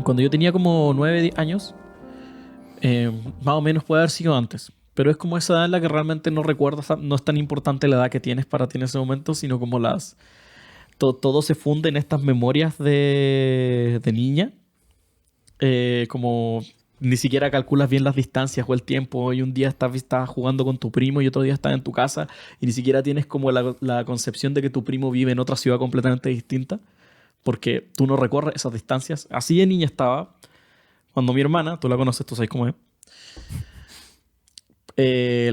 Cuando yo tenía como 9, 10 años, más o menos puede haber sido antes. Pero es como esa edad en la que realmente no recuerdas, no es tan importante la edad que tienes para ti en ese momento, sino como todo se funde en estas memorias de niña. Como ni siquiera calculas bien las distancias o el tiempo, y un día estás jugando con tu primo y otro día estás en tu casa y ni siquiera tienes como la concepción de que tu primo vive en otra ciudad completamente distinta, porque tú no recorres esas distancias. Así de niña estaba cuando mi hermana, tú la conoces, tú sabes cómo es,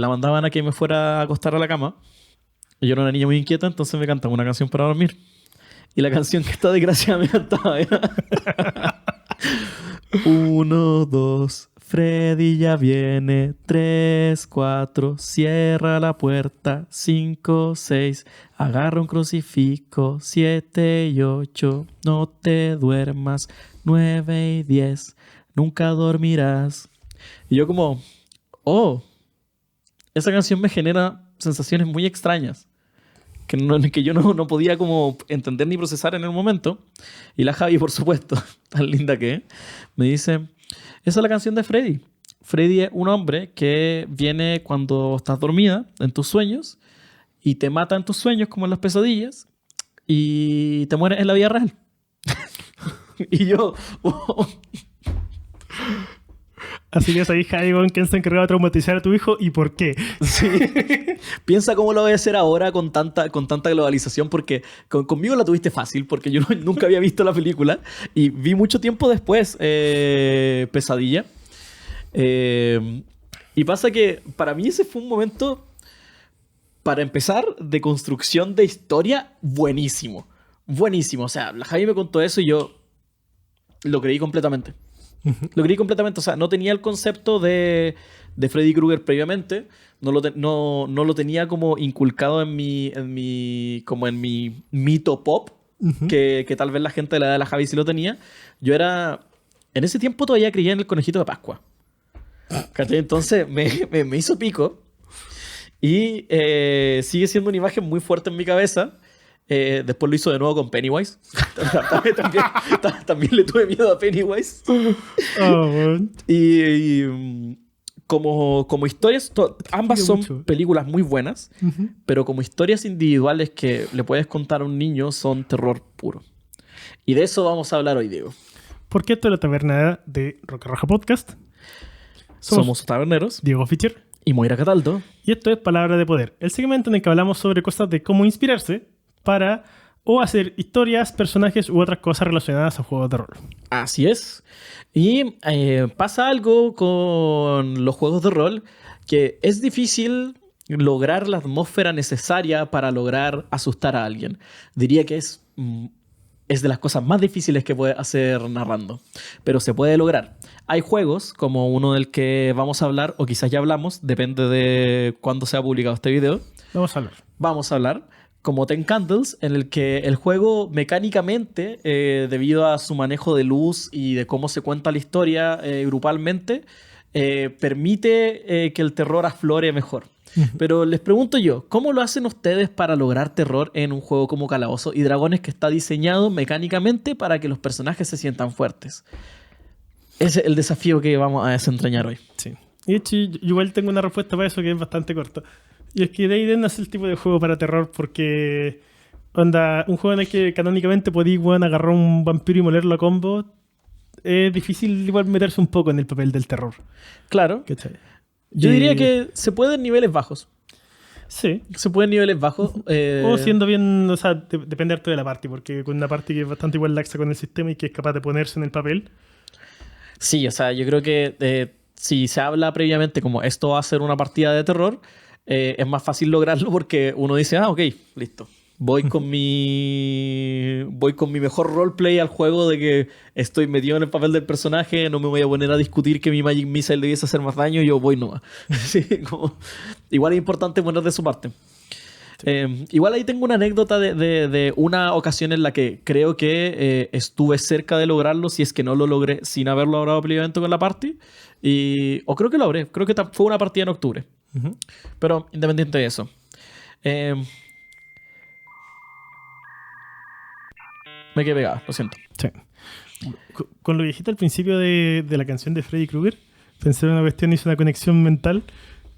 la mandaban a que me fuera a acostar a la cama. Y yo era una niña muy inquieta, entonces me cantaba una canción para dormir. Y la canción que esta desgraciada me cantaba era 1, 2, Freddy ya viene. 3, 4, cierra la puerta. 5, 6, agarra un crucifijo. 7 y 8, no te duermas. 9 y 10, nunca dormirás. Y yo como, oh, esa canción me genera sensaciones muy extrañas que yo no podía como entender ni procesar en el momento. Y la Javi, por supuesto, tan linda que es, me dice, esa es la canción de Freddy. Freddy es un hombre que viene cuando estás dormida en tus sueños y te mata en tus sueños como en las pesadillas y te mueres en la vida real. Y yo, oh. Así que esa hija de quién se encargaba de traumatizar a tu hijo y por qué. Sí. Piensa cómo lo voy a hacer ahora con tanta globalización, porque conmigo la tuviste fácil, porque yo nunca había visto la película y vi mucho tiempo después Pesadilla. Y pasa que para mí ese fue un momento, para empezar, de construcción de historia buenísimo. Buenísimo. O sea, la Javi me contó eso y yo lo creí completamente. Lo creí completamente. O sea, no tenía el concepto de Freddy Krueger previamente. No lo tenía como inculcado en mi mito pop. Que tal vez la gente de la edad de la Javi sí lo tenía. Yo era... En ese tiempo todavía creía en el conejito de Pascua. ¿Cachai? Entonces me hizo pico. Y sigue siendo una imagen muy fuerte en mi cabeza. Después lo hizo de nuevo con Pennywise. También le tuve miedo a Pennywise. Y como historias, ambas son películas muy buenas, pero como historias individuales que le puedes contar a un niño son terror puro. Y de eso vamos a hablar hoy, Diego. Porque esto es la taberna de Roca Roja Podcast. Somos taberneros, Diego Fischer y Moira Cataldo. Y esto es Palabra de Poder, el segmento en el que hablamos sobre cosas de cómo inspirarse para o hacer historias, personajes u otras cosas relacionadas a juegos de rol. Así es. Y pasa algo con los juegos de rol, que es difícil lograr la atmósfera necesaria para lograr asustar a alguien. Diría que es de las cosas más difíciles que puede hacer narrando. Pero se puede lograr. Hay juegos, como uno del que vamos a hablar, o quizás ya hablamos, depende de cuándo se ha publicado este video. Vamos a hablar. Como Ten Candles, en el que el juego mecánicamente, debido a su manejo de luz y de cómo se cuenta la historia grupalmente, permite que el terror aflore mejor. Pero les pregunto yo, ¿cómo lo hacen ustedes para lograr terror en un juego como Calabozos y Dragones que está diseñado mecánicamente para que los personajes se sientan fuertes? Ese es el desafío que vamos a desentrañar hoy. Sí. Y de hecho, yo igual tengo una respuesta para eso que es bastante corta. Y es que Deiden no es el tipo de juego para terror porque... Onda, un juego en el que canónicamente podéis agarrar a un vampiro y molerlo a combo, es difícil igual meterse un poco en el papel del terror. Claro. ¿Cachai? Yo diría que se puede en niveles bajos. Sí. Se puede en niveles bajos. O siendo bien... O sea, depende harto de la party, porque con una party que es bastante igual laxa con el sistema y que es capaz de ponerse en el papel. Sí, o sea, yo creo que si se habla previamente como esto va a ser una partida de terror, es más fácil lograrlo porque uno dice, ok, listo. Voy con mi mejor roleplay al juego de que estoy metido en el papel del personaje, no me voy a poner a discutir que mi Magic Missile debiese hacer más daño, yo voy nomás. Sí, igual es importante poner de su parte. Sí. Igual ahí tengo una anécdota de una ocasión en la que creo que estuve cerca de lograrlo, si es que no lo logré sin haberlo logrado previamente con la party. O creo que lo logré, creo que fue una partida en octubre. Pero independiente de eso. Me quedé pegado, lo siento. Sí. Con lo que dijiste al principio de la canción de Freddy Krueger, pensé en una cuestión, hice una conexión mental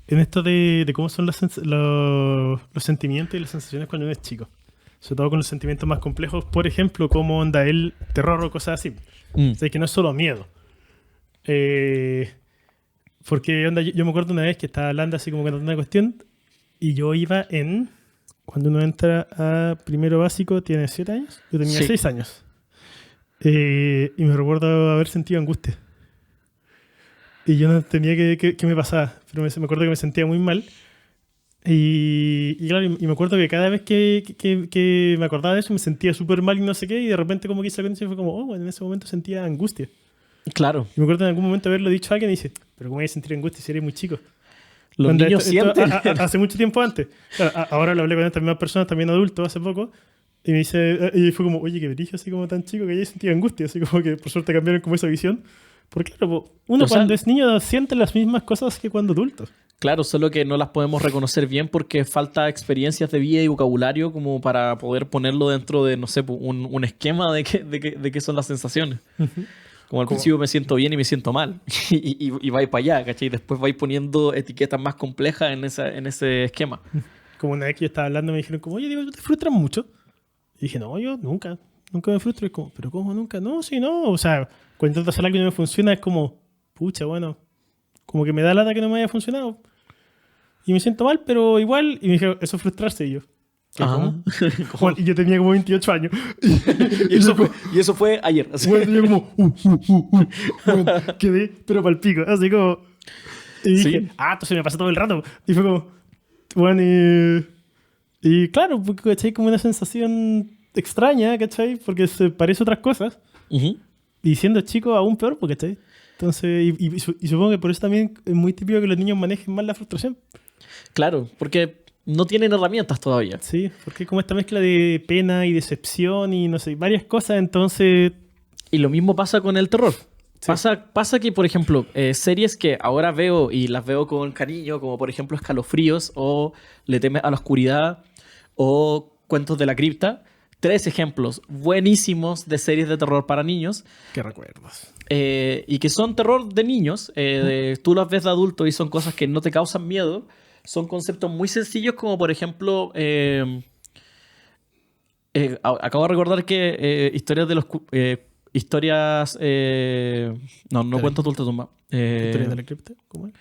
en esto de cómo son los sentimientos y las sensaciones cuando uno es chico. Sobre todo con los sentimientos más complejos, por ejemplo, cómo onda el terror o cosas así. O sea, que no es solo miedo. Porque onda, yo me acuerdo una vez que estaba hablando así como cantando una cuestión y yo iba cuando uno entra a primero básico, tiene 7 años, yo tenía 6 años. Y me recuerdo haber sentido angustia. Y yo no tenía qué me pasaba, pero me acuerdo que me sentía muy mal. Y claro, y me acuerdo que cada vez que me acordaba de eso me sentía súper mal y no sé qué, y de repente como que esa conexión fue como, oh, bueno, en ese momento sentía angustia. Claro. Y me acuerdo en algún momento haberlo dicho a alguien y dice, pero ¿cómo voy a sentir angustia si eres muy chico? Los niños sienten. Hace mucho tiempo antes. Claro, ahora lo hablé con estas mismas personas, también adultos, hace poco, y me dice, y fue como, oye, qué brillo, así como tan chico que ya sentía angustia, así como que por suerte cambiaron como esa visión. Porque claro, uno cuando es niño siente las mismas cosas que cuando adulto. Claro, solo que no las podemos reconocer bien porque falta experiencias de vida y vocabulario como para poder ponerlo dentro de, no sé, un esquema de qué son las sensaciones. Como al principio me siento bien y me siento mal. y vais para allá, ¿cachai? Y después vais poniendo etiquetas más complejas en ese esquema. Como una vez que yo estaba hablando me dijeron como, oye, digo, ¿te frustras mucho? Y dije, no, yo nunca me frustro. Y como, ¿pero cómo nunca? No, sí, no. O sea, cuando intento hacer algo y no me funciona es como, pucha, bueno, como que me da lata que no me haya funcionado. Y me siento mal, pero igual. Y me dijeron, eso es frustrarse. Y yo, ¿cómo? Bueno, y yo tenía como 28 años. y eso fue ayer. Así. Bueno, yo como, bueno, quedé, pero pa'l pico. Así como. Y dije, entonces me pasa todo el rato. Y fue como, bueno, y claro, porque ¿cachai? Como una sensación extraña, ¿cachai? Porque se parece a otras cosas. Y siendo chico, aún peor, ¿cachai? Entonces, y supongo que por eso también es muy típico que los niños manejen mal la frustración. Claro, porque no tienen herramientas todavía. Sí, porque como esta mezcla de pena y decepción y no sé, varias cosas, entonces... Y lo mismo pasa con el terror. Sí. Pasa que, por ejemplo, series que ahora veo y las veo con cariño, como por ejemplo Escalofríos o Le temes a la oscuridad o Cuentos de la cripta. 3 ejemplos buenísimos de series de terror para niños. ¿Qué recuerdos? Y que son terror de niños. Tú las ves de adulto y son cosas que no te causan miedo. Son conceptos muy sencillos como, por ejemplo... acabo de recordar que historias de los... historias... no cuento tu tumba. ¿Historias de la cripta? ¿Cómo es?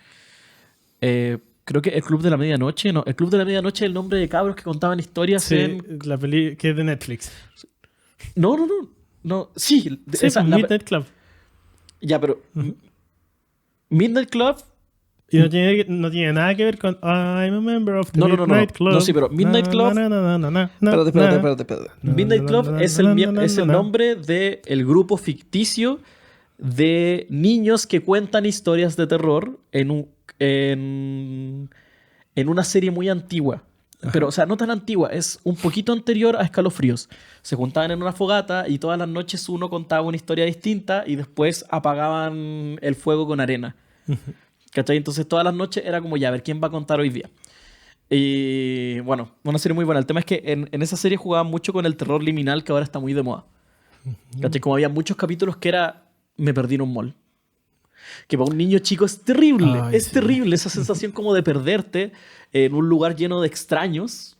Creo que El Club de la Medianoche. No, El Club de la Medianoche es el nombre de cabros que contaban historias la peli que es de Netflix. No. Sí, esa, Midnight Club. Ya, pero... Midnight Club... Y no tiene nada que ver con I'm a member of the Midnight Club. No, sí, pero Midnight Club... Espérate. Midnight Club es el nombre del grupo ficticio de niños que cuentan historias de terror en una serie muy antigua. Pero, o sea, no tan antigua, es un poquito anterior a Escalofríos. Se juntaban en una fogata y todas las noches uno contaba una historia distinta y después apagaban el fuego con arena. ¿Cachai? Entonces todas las noches era como, ya, a ver, ¿quién va a contar hoy día? Y bueno, una serie muy buena. El tema es que en esa serie jugaban mucho con el terror liminal que ahora está muy de moda. ¿Cachai? Como había muchos capítulos que era, me perdí en un mall. Que para un niño chico es terrible. Es terrible esa sensación como de perderte en un lugar lleno de extraños.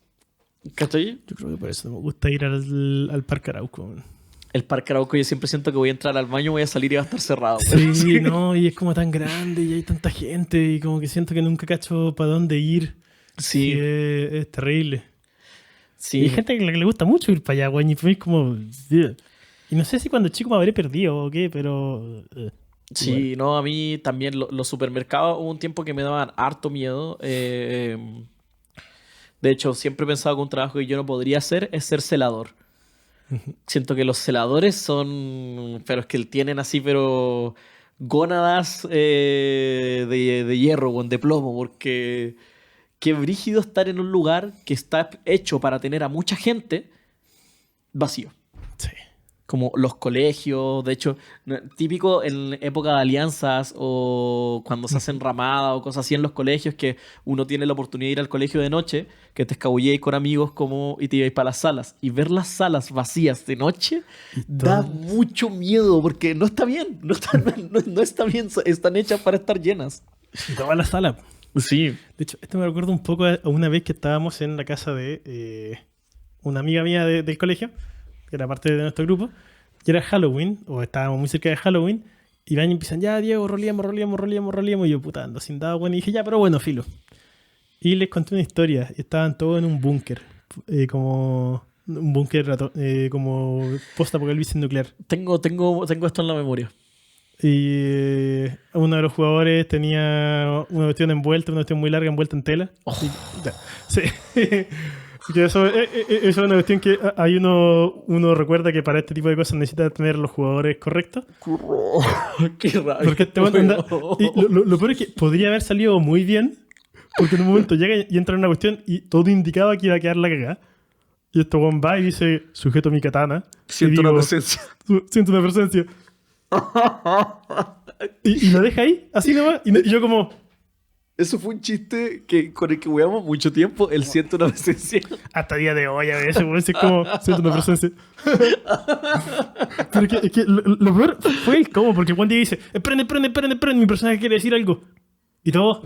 ¿Cachai? Yo creo que por eso me gusta ir al Parque Arauco. El Parque Arauco yo siempre siento que voy a entrar al baño, voy a salir y va a estar cerrado. Sí, no, y es como tan grande y hay tanta gente y como que siento que nunca cacho para dónde ir. Sí. Es terrible. Sí. Y hay gente que le gusta mucho ir para allá, güey, y para mí es como... Y no sé si cuando chico me habré perdido o qué, pero... Sí, no, a mí también los supermercados hubo un tiempo que me daban harto miedo. De hecho, siempre he pensado que un trabajo que yo no podría hacer es ser celador. Siento que los celadores son... Pero es que tienen así, pero... gónadas de hierro o de plomo, porque... Qué brígido estar en un lugar que está hecho para tener a mucha gente vacío. Sí. como los colegios. De hecho, típico en época de alianzas o cuando se hacen ramadas o cosas así en los colegios, que uno tiene la oportunidad de ir al colegio de noche, que te escabulléis con amigos como, y te ibais para las salas. Y ver las salas vacías de noche da mucho miedo porque no está bien. No está bien. Están hechas para estar llenas. Y toda la sala. Sí. De hecho, esto me recuerda un poco a una vez que estábamos en la casa de una amiga mía del colegio, que era parte de nuestro grupo, y era Halloween, o estábamos muy cerca de Halloween, y van y empiezan, ya, Diego, roleamos, y yo, puta, ando sin dado, bueno, y dije, ya, pero bueno, filo. Y les conté una historia, y estaban todos en un búnker, como un búnker como post-apocalipsis nuclear. Tengo esto en la memoria. Y uno de los jugadores tenía una cuestión envuelta, una cuestión muy larga envuelta en tela. Oh. Sí. Que eso es una cuestión que hay uno recuerda que para este tipo de cosas necesita tener los jugadores correctos. Qué raro. Porque lo peor es que podría haber salido muy bien, porque en un momento llega y entra en una cuestión y todo indicaba que iba a quedar la cagada. Y esto Juan va y dice, sujeto mi katana. Siento una presencia. Siento una presencia. y lo deja ahí, así nomás. Y yo como... Eso fue un chiste con el que jugamos mucho tiempo, el siento una presencia. Hasta día de hoy a veces, es como siento una presencia. Pero es que lo peor fue el cómo, porque Juan Diego dice, esperen, mi personaje quiere decir algo. Y todo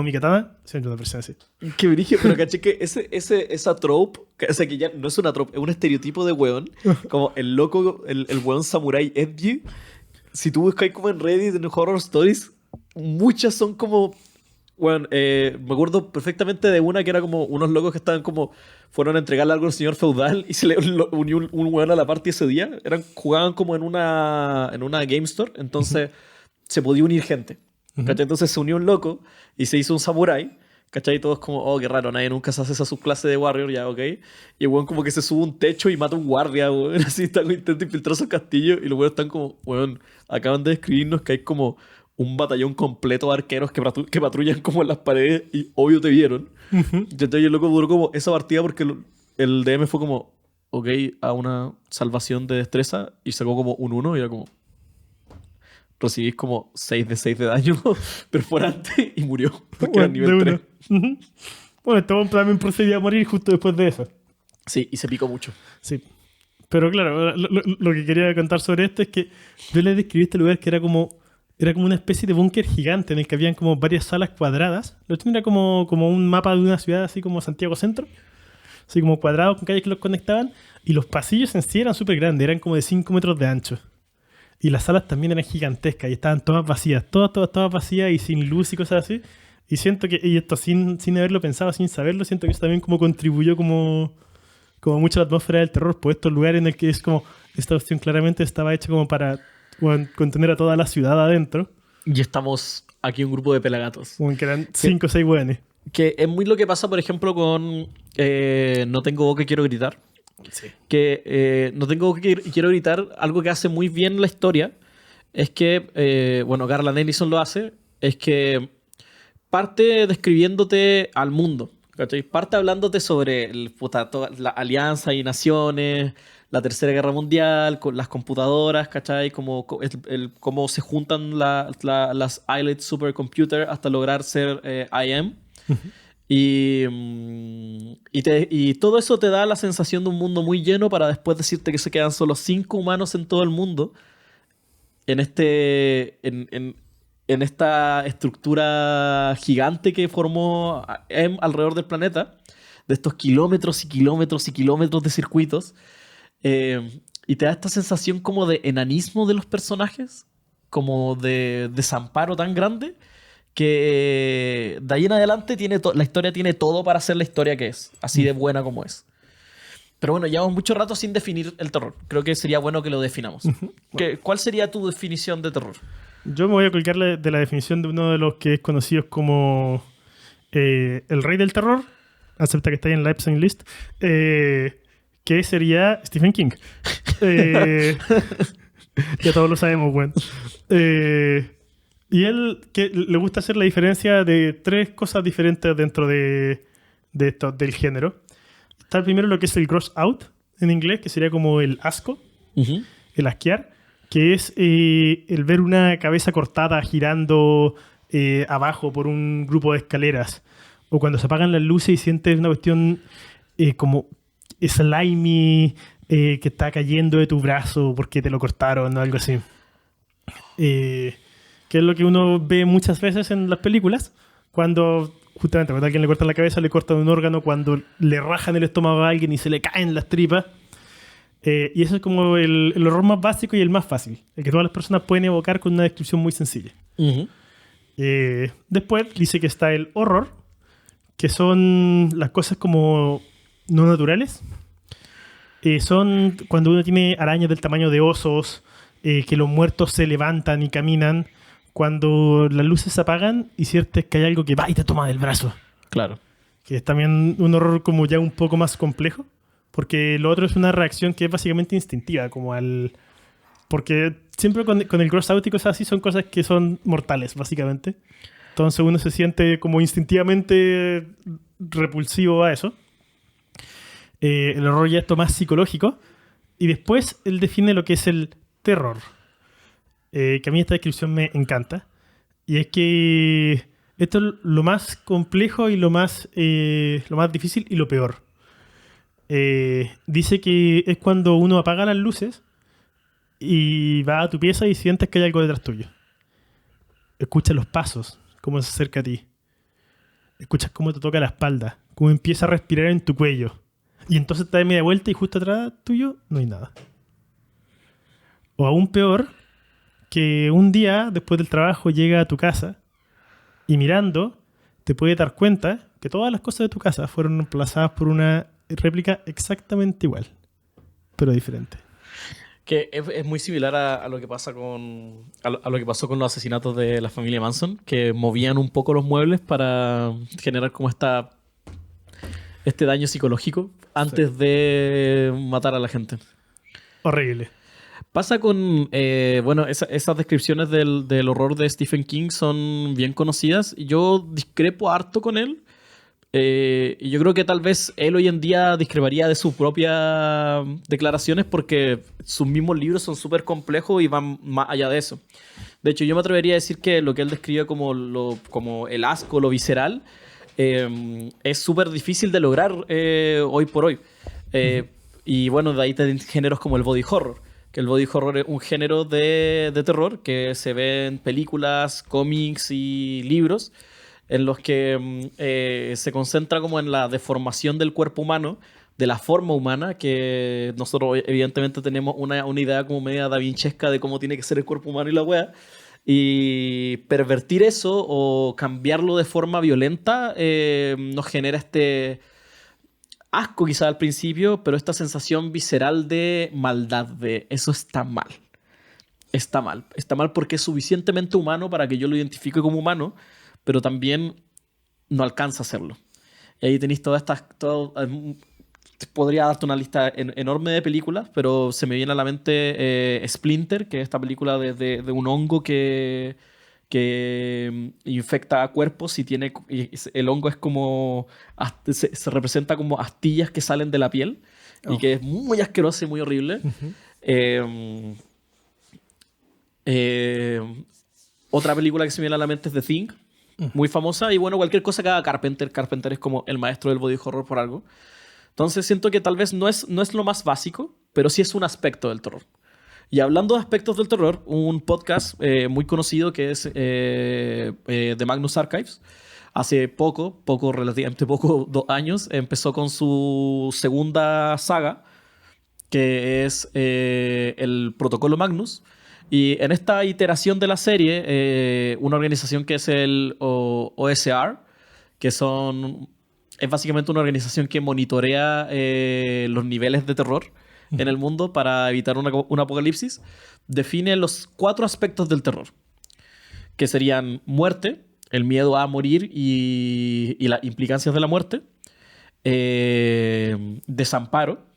mi katana, siento una presencia. Qué brillo, pero caché que esa trope, o sea que ya no es una trope, es un estereotipo de weón, como el loco, el weón samurai edgy. Si tú buscas como en Reddit, en Horror Stories, muchas son como... Bueno, me acuerdo perfectamente de una que era como unos locos que estaban como... Fueron a entregarle algo al señor feudal y se le unió un weón a la party ese día. Jugaban como en una game store, entonces se podía unir gente. ¿Cachai? Entonces se unió un loco y se hizo un samurái. ¿Cachai? Y todos como, oh, qué raro, nadie nunca se hace esa subclase de warrior, ya, ok. Y el weón como que se sube a un techo y mata a un guardia, weón. Así está, intenta infiltrarse al castillo y los weones están como, weón, acaban de describirnos que hay como un batallón completo de arqueros que patrullan como en las paredes y obvio te vieron. Entonces el loco duró como esa partida porque el DM fue como, ok, a una salvación de destreza y sacó como un 1 y era como... Recibís como 6 de 6 de daño perforante y murió. Porque era nivel 3. Bueno, este también procedía a morir justo después de eso. Sí, y se picó mucho. Sí. Pero claro, lo que quería contar sobre esto es que yo les describí este lugar que era como una especie de búnker gigante en el que habían como varias salas cuadradas. Lo tenía como un mapa de una ciudad así como Santiago Centro. Así como cuadrados con calles que los conectaban. Y los pasillos en sí eran súper grandes, eran como de 5 metros de ancho. Y las salas también eran gigantescas y estaban todas vacías, todas vacías y sin luz y cosas así. Y siento que, y esto sin haberlo pensado, sin saberlo, siento que eso también como contribuyó como mucho a la atmósfera del terror, por estos lugares en el que es como, esta opción claramente estaba hecha como para contener a toda la ciudad adentro. Y estamos aquí un grupo de pelagatos. Como que eran 5 o 6 hueones. Que es muy lo que pasa, por ejemplo, con No tengo boca, quiero gritar. Sí. Que no tengo que quiero gritar, algo que hace muy bien la historia es que, bueno, Garland Ellison lo hace, es que parte describiéndote al mundo, ¿cachai? Parte hablándote sobre la alianza y naciones, la Tercera Guerra Mundial, con las computadoras, ¿cachai? Cómo se juntan las Islet Supercomputer hasta lograr ser IM. Y todo eso te da la sensación de un mundo muy lleno para después decirte que se quedan solo 5 humanos en todo el mundo en esta estructura gigante que formó alrededor del planeta, de estos kilómetros y kilómetros y kilómetros de circuitos, y te da esta sensación como de enanismo de los personajes, como de desamparo tan grande, que de ahí en adelante la historia tiene todo para ser la historia que es, así de buena como es. Pero bueno, llevamos mucho rato sin definir el terror. Creo que sería bueno que lo definamos. ¿Cuál sería tu definición de terror? Yo me voy a colgar de la definición de uno de los que es conocido como el rey del terror, acepta que está ahí en la Epstein List, que sería Stephen King. Ya todos lo sabemos, bueno. Y él que le gusta hacer la diferencia de 3 cosas diferentes dentro de esto, del género. Está primero lo que es el gross out en inglés, que sería como el asco. Ujú. el asquear, que es el ver una cabeza cortada girando abajo por un grupo de escaleras, o cuando se apagan las luces y sientes una cuestión como slimy que está cayendo de tu brazo porque te lo cortaron o algo así. Que es lo que uno ve muchas veces en las películas, cuando justamente cuando a alguien le cortan la cabeza, le cortan un órgano, cuando le rajan el estómago a alguien y se le caen las tripas. Y eso es como el horror más básico y el más fácil, el que todas las personas pueden evocar con una descripción muy sencilla. Ujú. Después dice que está el horror, que son las cosas como no naturales. Son cuando uno tiene arañas del tamaño de osos, que los muertos se levantan y caminan, cuando las luces se apagan y sientes que hay algo que va y te toma del brazo. Claro. Que es también un horror como ya un poco más complejo, porque lo otro es una reacción que es básicamente instintiva, como al... Porque siempre con el gross out y cosas así son cosas que son mortales, básicamente. Entonces uno se siente como instintivamente repulsivo a eso. El horror ya es esto más psicológico. Y después él define lo que es el terror. Que a mí esta descripción me encanta. Y es que esto es lo más complejo y lo más difícil y lo peor. Dice que es cuando uno apaga las luces y va a tu pieza y sientes que hay algo detrás tuyo. Escuchas los pasos, cómo se acerca a ti. Escuchas cómo te toca la espalda, cómo empieza a respirar en tu cuello. Y entonces te das media vuelta y justo atrás tuyo no hay nada. O aún peor, que un día después del trabajo llega a tu casa y mirando te puedes dar cuenta que todas las cosas de tu casa fueron reemplazadas por una réplica exactamente igual, pero diferente. Que es muy similar a lo que pasa a lo que pasó con los asesinatos de la familia Manson, que movían un poco los muebles para generar como este daño psicológico antes de matar a la gente. Horrible. Pasa con, bueno, esas descripciones del horror de Stephen King son bien conocidas. Yo discrepo harto con él. Y yo creo que tal vez él hoy en día discreparía de sus propias declaraciones porque sus mismos libros son súper complejos y van más allá de eso. De hecho, yo me atrevería a decir que lo que él describe como el asco, lo visceral, es súper difícil de lograr hoy por hoy. Y bueno, de ahí te géneros como el body horror, que el body horror es un género de terror que se ve en películas, cómics y libros, en los que se concentra como en la deformación del cuerpo humano, de la forma humana, que nosotros evidentemente tenemos una idea como media davinchesca de cómo tiene que ser el cuerpo humano y la wea, y pervertir eso o cambiarlo de forma violenta nos genera este asco quizá al principio, pero esta sensación visceral de maldad, de eso está mal. Está mal. Está mal porque es suficientemente humano para que yo lo identifique como humano, pero también no alcanza a hacerlo. Y ahí tenéis todas estas... podría darte una lista enorme de películas, pero se me viene a la mente Splinter, que es esta película de un hongo que infecta a cuerpos y el hongo es como... se representa como astillas que salen de la piel y que es muy asqueroso y muy horrible. Otra película que se me viene a la mente es The Thing, muy famosa, y bueno, cualquier cosa que haga Carpenter. Carpenter es como el maestro del body horror por algo. Entonces siento que tal vez no es lo más básico, pero sí es un aspecto del terror. Y hablando de aspectos del terror, un podcast muy conocido que es The Magnus Archives, hace relativamente poco, 2 años, empezó con su segunda saga, que es el Protocolo Magnus. Y en esta iteración de la serie, una organización que es el OSR, que es básicamente una organización que monitorea los niveles de terror en el mundo para evitar un apocalipsis, define los 4 aspectos del terror, que serían muerte, el miedo a morir y las implicancias de la muerte, desamparo,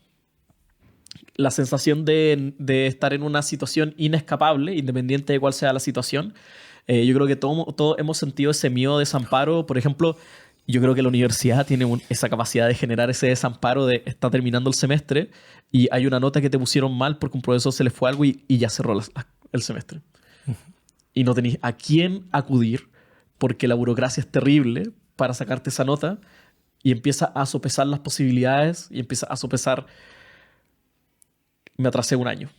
la sensación de estar en una situación inescapable, independiente de cuál sea la situación. Yo creo que todos hemos sentido ese miedo de desamparo. Por ejemplo, yo creo que la universidad tiene esa capacidad de generar ese desamparo de está terminando el semestre y hay una nota que te pusieron mal porque un profesor se le fue algo y ya cerró el semestre. Y no tenés a quién acudir porque la burocracia es terrible para sacarte esa nota y empieza a sopesar las posibilidades y empieza a sopesar... Me atrasé un año.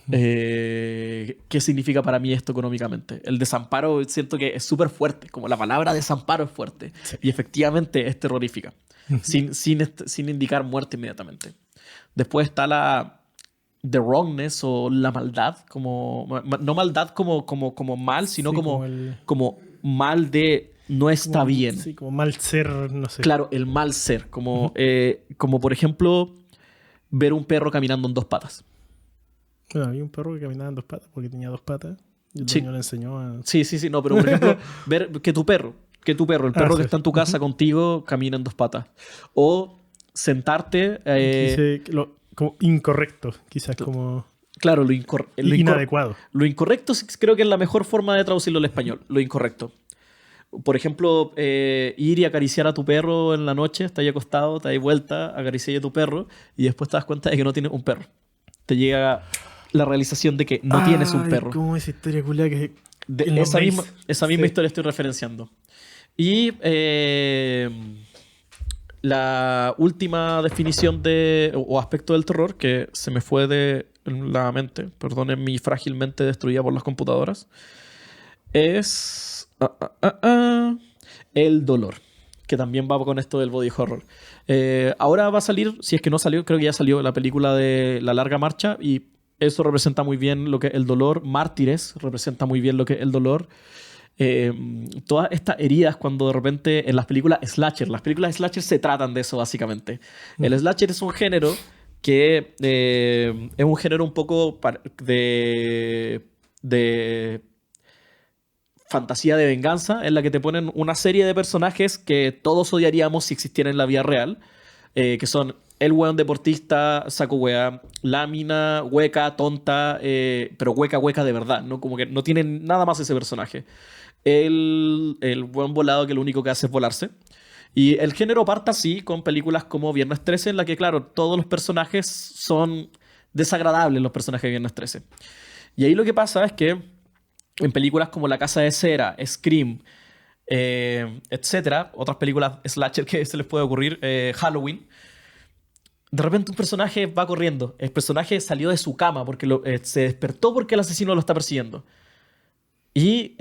¿Qué significa para mí esto económicamente? El desamparo siento que es súper fuerte, como la palabra desamparo es fuerte. Sí. Y efectivamente es terrorífica, sin indicar muerte inmediatamente. Después está la the wrongness o la maldad, no maldad como mal, sino sí, como mal de no está bien. Sí, como mal ser, no sé. Claro, el mal ser, como por ejemplo ver un perro caminando en dos patas. Bueno, había un perro que caminaba en dos patas porque tenía dos patas. Y el dueño le enseñó a... Sí. No, pero por ejemplo, ver que tu perro, el perro que está en tu casa contigo, camina en dos patas. O sentarte... como incorrecto, quizás como... Claro, inadecuado. Lo incorrecto creo que es la mejor forma de traducirlo al español. Lo incorrecto. Por ejemplo, ir y acariciar a tu perro en la noche, estás ahí acostado, te das vuelta, acaricias a tu perro y después te das cuenta de que no tienes un perro. Te llega la realización de que no tienes un perro. ¿Cómo esa historia culia que... Esa misma historia estoy referenciando. Y la última definición o aspecto del terror que se me fue de la mente, perdonen mi frágil mente destruida por las computadoras, es el dolor, que también va con esto del body horror. Ahora va a salir, si es que no salió, creo que ya salió la película de La Larga Marcha y eso representa muy bien lo que es el dolor. Mártires representa muy bien lo que es el dolor. Todas estas heridas cuando de repente en las películas slasher se tratan de eso básicamente. El slasher es un género que es un género un poco de fantasía de venganza en la que te ponen una serie de personajes que todos odiaríamos si existieran en la vida real, que son el weón deportista, saco wea, la mina, hueca, tonta, pero hueca de verdad, ¿no? Como que no tiene nada más ese personaje. El weón volado que lo único que hace es volarse. Y el género parte así con películas como Viernes 13, en la que, claro, todos los personajes son desagradables, los personajes de Viernes 13. Y ahí lo que pasa es que en películas como La Casa de Cera, Scream, etcétera, otras películas slasher que se les puede ocurrir, Halloween, de repente un personaje va corriendo. El personaje salió de su cama porque se despertó porque el asesino lo está persiguiendo. Y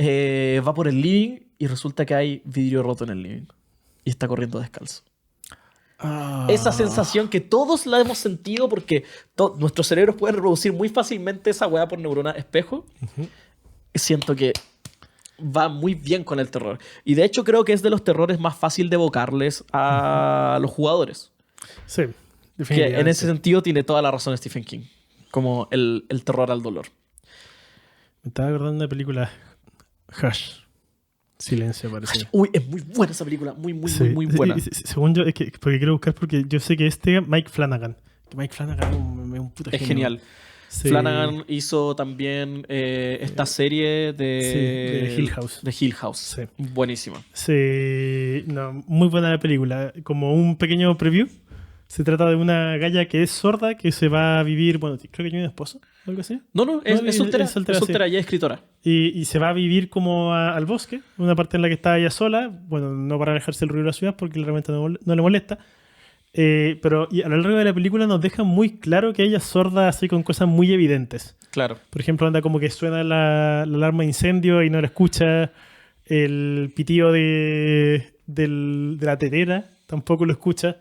va por el living y resulta que hay vidrio roto en el living. Y está corriendo descalzo. Esa sensación que todos la hemos sentido porque nuestros cerebros pueden reproducir muy fácilmente esa weá por neurona espejo. Siento que va muy bien con el terror. Y de hecho creo que es de los terrores más fácil de evocarles a los jugadores. Sí, definitivamente. Que en ese sentido tiene toda la razón Stephen King. Como el terror al dolor. Me estaba acordando de una película, Hush. Silencio, parece. Uy, es muy buena esa película. Muy buena. Según yo, porque quiero buscar porque yo sé que Mike Flanagan. Que Mike Flanagan es un puta genio. Es genial. Sí. Flanagan hizo también esta serie de Hill House. De Hill House. Sí. Buenísima. Sí, no, muy buena la película. Como un pequeño preview. Se trata de una galla que es sorda, que se va a vivir... Bueno, creo que tiene un esposo o algo así. No, es soltera. Es soltera, sí. Ya es escritora. Y se va a vivir como al bosque, una parte en la que está ella sola. Bueno, no para alejarse del ruido de la ciudad porque realmente no le molesta. Pero a lo largo de la película nos deja muy claro que ella es sorda así con cosas muy evidentes. Claro. Por ejemplo, anda como que suena la alarma de incendio y no la escucha. El pitío de la tetera tampoco lo escucha.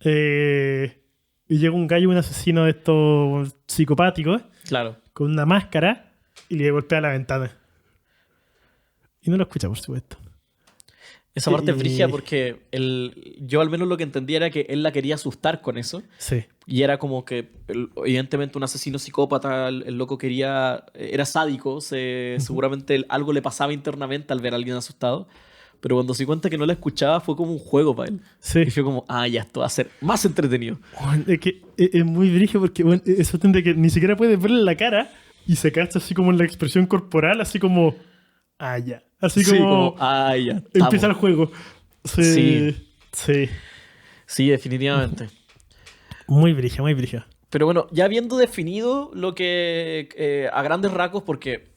Y llega un gallo, un asesino de estos psicopáticos. Claro. Con una máscara y le golpea la ventana. Y no lo escucha, por supuesto. Esa parte es brígida porque yo al menos lo que entendía era que él la quería asustar con eso. Sí. Y era como que, evidentemente, un asesino psicópata, el loco era sádico, seguramente algo le pasaba internamente al ver a alguien asustado. Pero cuando se cuenta que no la escuchaba fue como un juego para él. Sí. Y fue como, ya, esto va a ser más entretenido. Bueno, es que es muy brígido porque eso tende que ni siquiera puedes verle la cara y se cacha así como en la expresión corporal, así como, ya. Así como, ya. Empieza el juego. Sí, definitivamente. Muy brígida, muy brígida. Pero bueno, ya habiendo definido lo que a grandes rasgos, porque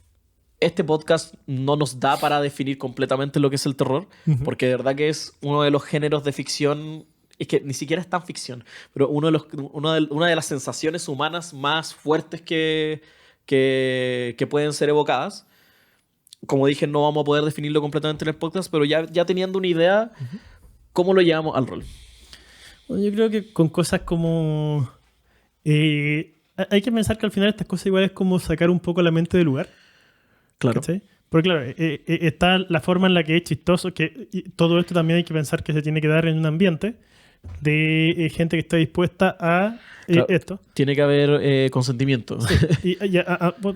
este podcast no nos da para definir completamente lo que es el terror, porque de verdad que es uno de los géneros de ficción, es que ni siquiera es tan ficción, pero una de las sensaciones humanas más fuertes que pueden ser evocadas. Como dije, no vamos a poder definirlo completamente en el podcast, pero ya teniendo una idea, ¿cómo lo llevamos al rol? Bueno, yo creo que con cosas como... hay que pensar que al final estas cosas igual es como sacar un poco la mente del lugar. Claro. ¿Cachai? Porque claro, está la forma en la que es chistoso, que todo esto también hay que pensar que se tiene que dar en un ambiente de gente que está dispuesta a Claro, esto. tiene que haber consentimiento.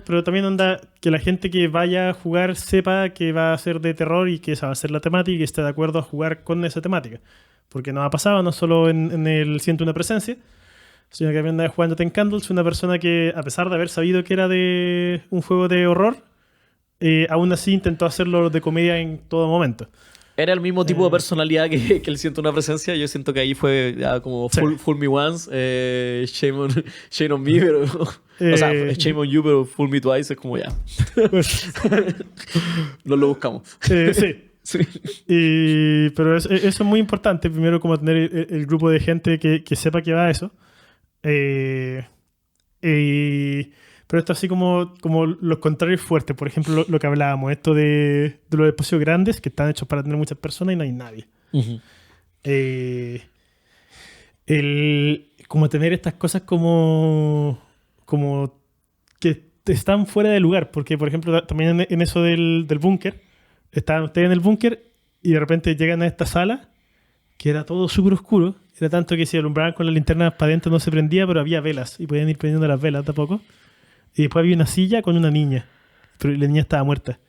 Pero también onda que la gente que vaya a jugar sepa que va a ser de terror y que esa va a ser la temática y que esté de acuerdo a jugar con esa temática. Porque nos ha pasado no solo en el Siento una presencia, sino que también jugando Ten Candles, una persona que a pesar de haber sabido que era de un juego de horror, aún así intentó hacerlo de comedia en todo momento. Era el mismo tipo de personalidad que él siente una presencia. Yo siento que ahí fue ya como fool me once, shame on me, pero... o sea, shame on you, pero fool me twice es como ya. No lo buscamos. Sí. Pero eso es muy importante. Primero, como tener el grupo de gente que sepa que va a eso. Pero esto así como los contrarios fuertes. Por ejemplo, lo que hablábamos, esto de los espacios grandes que están hechos para tener muchas personas y no hay nadie. Como tener estas cosas como que están fuera de lugar. Porque, por ejemplo, también en eso del búnker, estaban ustedes en el búnker y de repente llegan a esta sala que era todo súper oscuro. Era tanto que si alumbraban con las linternas para adentro no se prendía, pero había velas y podían ir prendiendo las velas de a poco. Y después había una silla con una niña, pero la niña estaba muerta.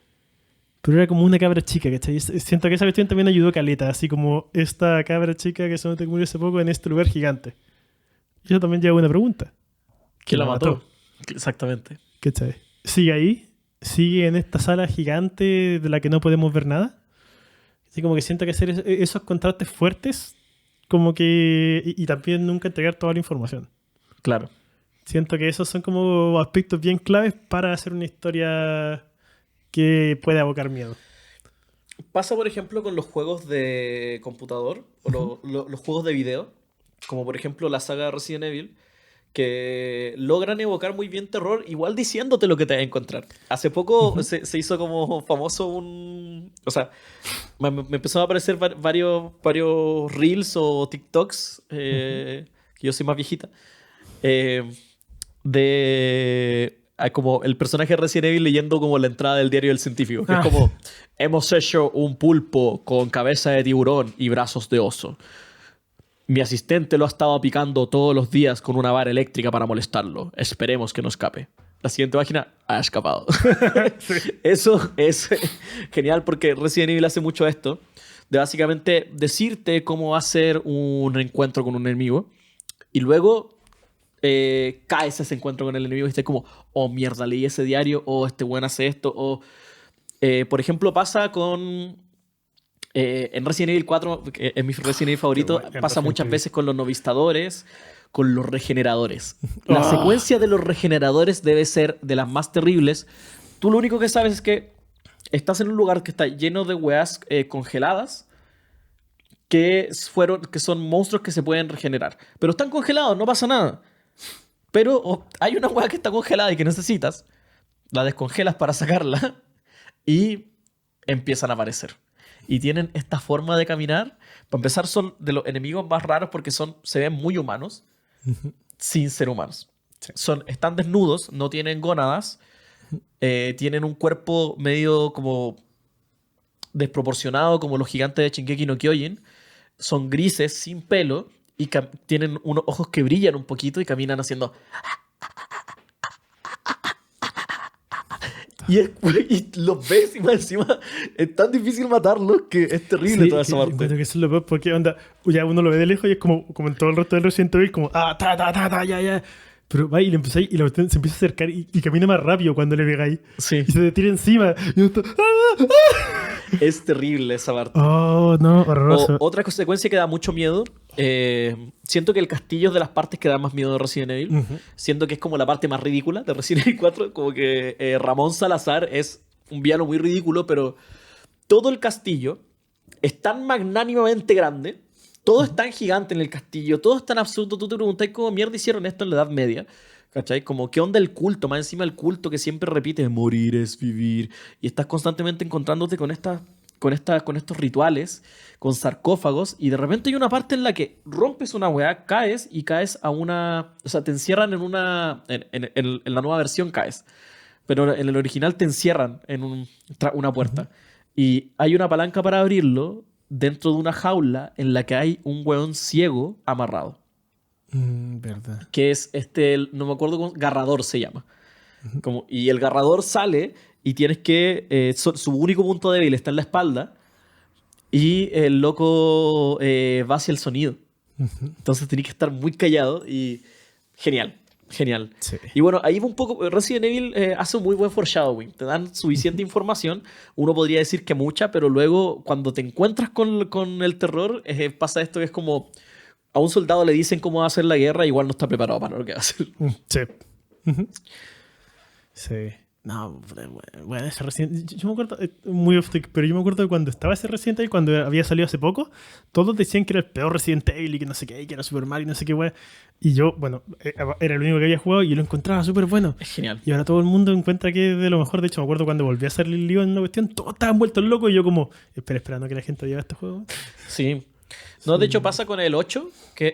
Pero era como una cabra chica, ¿cachai? Siento que esa cuestión también ayudó caleta, así como esta cabra chica que se murió hace poco en este lugar gigante. Y eso también lleva una pregunta. ¿Quién la mató? Exactamente. ¿Cachai? ¿Sigue ahí? ¿Sigue en esta sala gigante de la que no podemos ver nada? Así como que siento que hacer esos contrastes fuertes, como que... Y también nunca entregar toda la información. Claro. Siento que esos son como aspectos bien claves para hacer una historia que pueda evocar miedo. Pasa, por ejemplo, con los juegos de computador o los juegos de video, como por ejemplo la saga Resident Evil, que logran evocar muy bien terror, igual diciéndote lo que te vas a encontrar. Hace poco se hizo como famoso o sea, me empezaron a aparecer varios reels o TikToks, que yo soy más viejita, como el personaje de Resident Evil leyendo como la entrada del diario del científico, que es como: hemos hecho un pulpo con cabeza de tiburón y brazos de oso. Mi asistente lo ha estado picando todos los días con una vara eléctrica para molestarlo. Esperemos que no escape. La siguiente página: ha escapado. Eso es genial porque Resident Evil hace mucho esto, de básicamente decirte cómo hacer un encuentro con un enemigo y luego caes a ese encuentro con el enemigo y estás como: oh mierda, leí ese diario, o este weón hace esto, o por ejemplo pasa con en Resident Evil 4, que es mi Resident Evil favorito, pasa muchas veces con los novistadores, con los regeneradores. La secuencia de los regeneradores debe ser de las más terribles. Tú lo único que sabes es que estás en un lugar que está lleno de weas congeladas que son monstruos que se pueden regenerar, pero están congelados, no pasa nada. Pero hay una wea que está congelada y que necesitas, la descongelas para sacarla y empiezan a aparecer. Y tienen esta forma de caminar. Para empezar, son de los enemigos más raros porque se ven muy humanos, sin ser humanos. Sí. Están desnudos, no tienen gónadas, tienen un cuerpo medio como desproporcionado, como los gigantes de Shingeki no Kyojin. Son grises, sin pelo, y tienen unos ojos que brillan un poquito y caminan haciendo... Y los ves y más encima es tan difícil matarlos que es terrible toda esa parte. Bueno, que eso es lo peor porque onda, ya uno lo ve de lejos y es como en todo el resto del Resident Evil, como ya. Pero va y le empezáis y se empieza a acercar y camina más rápido cuando le pegáis. Sí. Y se te tira encima. Y uno está, Es terrible esa parte. Oh, no, horroroso. Otra consecuencia que da mucho miedo. Siento que el castillo es de las partes que da más miedo de Resident Evil. Ujú. Siento que es como la parte más ridícula de Resident Evil 4. Como que Ramón Salazar es un villano muy ridículo, pero todo el castillo es tan magnánimamente grande. Todo es tan gigante en el castillo. Todo es tan absurdo. Tú te preguntas cómo mierda hicieron esto en la Edad Media. ¿Cachai? Como, ¿qué onda el culto? Más encima el culto que siempre repite, morir es vivir. Y estás constantemente encontrándote con estos rituales, con sarcófagos, y de repente hay una parte en la que rompes una weá, caes y caes a una... O sea, te encierran en una... En la nueva versión caes. Pero en el original te encierran en una puerta. Y hay una palanca para abrirlo dentro de una jaula en la que hay un weón ciego amarrado. Verdad. Que es no me acuerdo cómo, Garrador se llama. Como, y el Garrador sale y tienes que, su único punto débil está en la espalda y el loco va hacia el sonido. Entonces tienes que estar muy callado y genial, genial. Sí. Y bueno, ahí va un poco, Resident Evil hace un muy buen foreshadowing, te dan suficiente información, uno podría decir que mucha, pero luego cuando te encuentras con el terror, pasa esto que es como... A un soldado le dicen cómo va a hacer la guerra, igual no está preparado para lo que va a hacer. Sí. Ujú. Sí. No, bueno, ese Resident yo me acuerdo, muy off topic, pero yo me acuerdo de cuando estaba ese Resident Evil, cuando había salido hace poco, todos decían que era el peor Resident Evil y que no sé qué, y que era Super Mario y no sé qué, weá. Y yo, bueno, era el único que había jugado y yo lo encontraba súper bueno. Es genial. Y ahora todo el mundo encuentra que es de lo mejor. De hecho, me acuerdo cuando volví a hacer el lío en una cuestión, todos estaban vueltos locos y yo como, esperando que la gente lleve este juego. Sí. No, de hecho pasa con el 8, que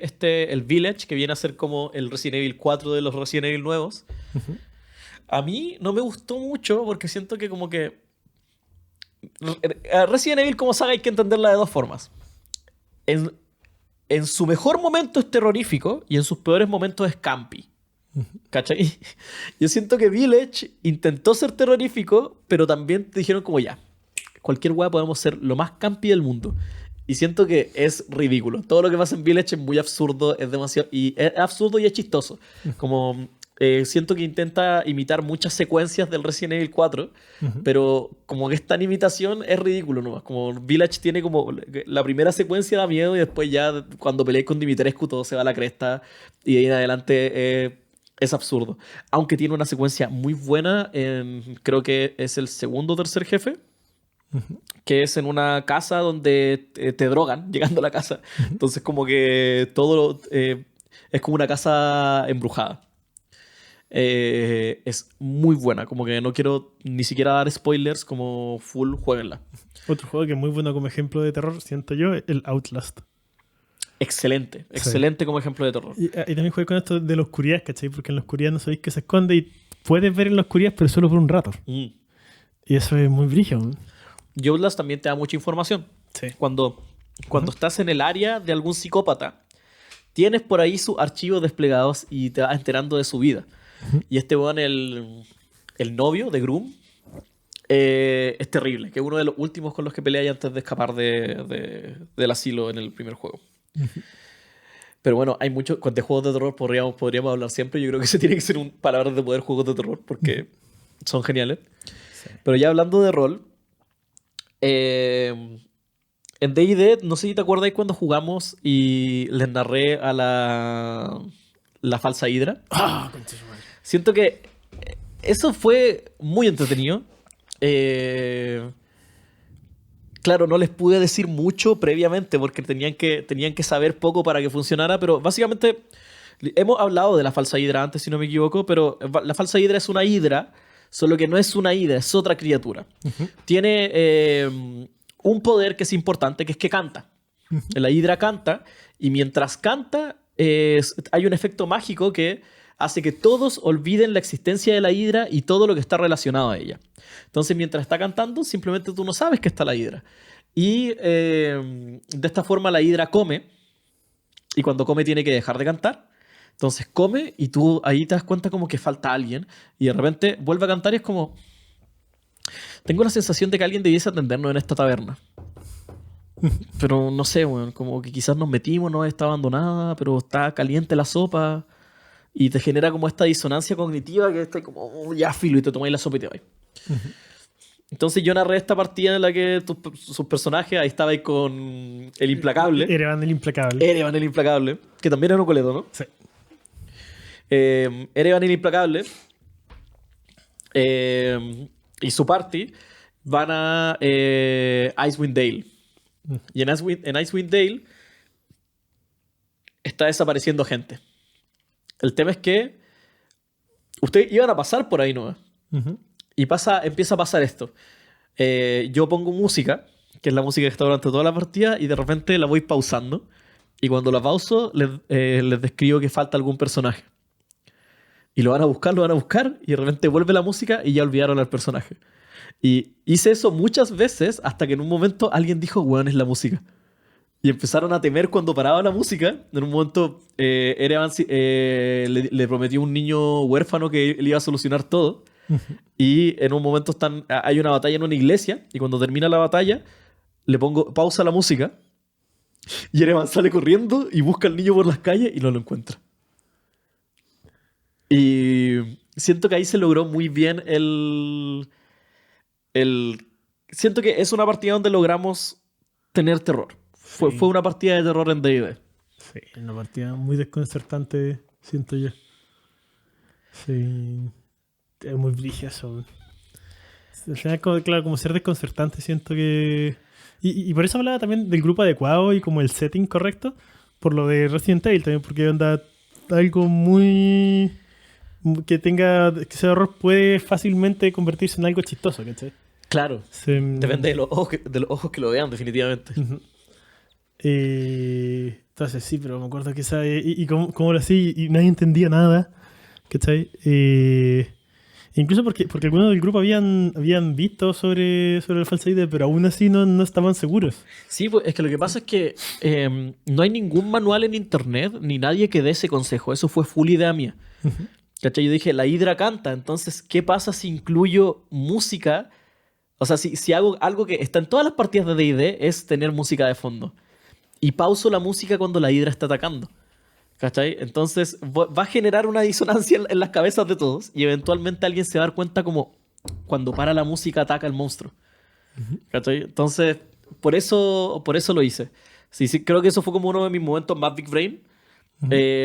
el Village, que viene a ser como el Resident Evil 4 de los Resident Evil nuevos. A mí no me gustó mucho porque siento que como que... Resident Evil como saga hay que entenderla de dos formas. En su mejor momento es terrorífico y en sus peores momentos es campi. ¿Cachai? Yo siento que Village intentó ser terrorífico, pero también te dijeron como ya, cualquier weá podemos ser lo más campi del mundo. Y siento que es ridículo. Todo lo que pasa en Village es muy absurdo, es demasiado... Y es absurdo y es chistoso. Como... siento que intenta imitar muchas secuencias del Resident Evil 4, pero como que esta imitación es ridículo nomás. Como Village tiene como... La primera secuencia da miedo y después ya cuando peleáis con Dimitrescu todo se va a la cresta y de ahí en adelante es absurdo. Aunque tiene una secuencia muy buena creo que es el segundo o tercer jefe, que es en una casa donde te drogan llegando a la casa. Entonces como que todo es como una casa embrujada. Es muy buena, como que no quiero ni siquiera dar spoilers, como full, jueguenla. Otro juego que es muy bueno como ejemplo de terror, siento yo, el Outlast. Excelente, excelente como ejemplo de terror. Y también jugué con esto de la oscuridad, ¿cachai? Porque en la oscuridad no sabéis que se esconde y puedes ver en la oscuridad, pero solo por un rato. Y eso es muy brillo. Outlast también te da mucha información. Sí. Cuando estás en el área de algún psicópata, tienes por ahí sus archivos desplegados y te vas enterando de su vida. Y este weón, el novio de Groom, es terrible, que es uno de los últimos con los que peleáis antes de escapar del asilo en el primer juego. Pero bueno, hay muchos de juegos de terror, podríamos hablar siempre. Yo creo que ese tiene que ser un palabras de poder juegos de terror porque son geniales. Sí. Pero ya hablando de rol, en D&D, no sé si te acuerdas cuando jugamos y les narré a la falsa Hidra. Siento que eso fue muy entretenido. Claro, no les pude decir mucho previamente porque tenían que saber poco para que funcionara, pero básicamente hemos hablado de la falsa Hidra antes, si no me equivoco, pero la falsa Hidra es una Hidra, solo que no es una Hidra, es otra criatura. Tiene un poder que es importante, que es que canta. La Hidra canta y mientras canta hay un efecto mágico que hace que todos olviden la existencia de la Hidra y todo lo que está relacionado a ella. Entonces, mientras está cantando, simplemente tú no sabes que está la Hidra. Y de esta forma la Hidra come, y cuando come tiene que dejar de cantar. Entonces come y tú ahí te das cuenta como que falta alguien, y de repente vuelve a cantar y es como... Tengo la sensación de que alguien debiese atendernos en esta taberna. Pero no sé, bueno, como que quizás nos metimos, no está abandonada, pero está caliente la sopa... Y te genera como esta disonancia cognitiva que está como, ya filo, y te tomáis la sopa y te vais. Entonces yo narré esta partida en la que sus personajes, ahí estaba ahí con el Implacable. Erevan el Implacable. Erevan el Implacable, que también era un coleto, ¿no? Sí. Erevan el Implacable y su party van a Icewind Dale. Y en Icewind Dale está desapareciendo gente. El tema es que ustedes iban a pasar por ahí, ¿no? Ujú. Y empieza a pasar esto. Yo pongo música, que es la música que está durante toda la partida, y de repente la voy pausando. Y cuando la pauso, les describo que falta algún personaje. Y lo van a buscar, y de repente vuelve la música y ya olvidaron al personaje. Y hice eso muchas veces hasta que en un momento alguien dijo, weón, es la música. Y empezaron a temer cuando paraba la música. En un momento, Erevan le prometió a un niño huérfano que él iba a solucionar todo. Y en un momento hay una batalla en una iglesia. Y cuando termina la batalla, le pongo pausa a la música. Y Erevan sale corriendo y busca al niño por las calles y no lo encuentra. Y siento que ahí se logró muy bien Siento que es una partida donde logramos tener terror. Sí. Fue una partida de terror en D&D. Sí, una partida muy desconcertante, siento yo. Sí. Es muy brígida eso. Al final, claro, como ser desconcertante, siento que... Y por eso hablaba también del grupo adecuado y como el setting correcto, por lo de Resident Evil también, porque onda algo muy... que ese horror puede fácilmente convertirse en algo chistoso, ¿cachai? Claro. Depende de los ojos que lo vean, definitivamente. Uh-huh. Entonces sí, pero me acuerdo que esa... y como era así, y nadie entendía nada, ¿cachai? Incluso porque algunos del grupo habían visto sobre el False ID, pero aún así no estaban seguros. Sí, pues es que lo que pasa es que no hay ningún manual en internet ni nadie que dé ese consejo. Eso fue full idea mía. Uh-huh. ¿Cachai? Yo dije, la Hidra canta, entonces, ¿qué pasa si incluyo música? O sea, si hago algo que está en todas las partidas de D&D es tener música de fondo. Y pauso la música cuando la Hidra está atacando. ¿Cachai? Entonces va a generar una disonancia en las cabezas de todos y eventualmente alguien se va a dar cuenta como cuando para la música ataca al monstruo. ¿Cachai? Entonces, por eso lo hice. Sí, creo que eso fue como uno de mis momentos más Big Brain.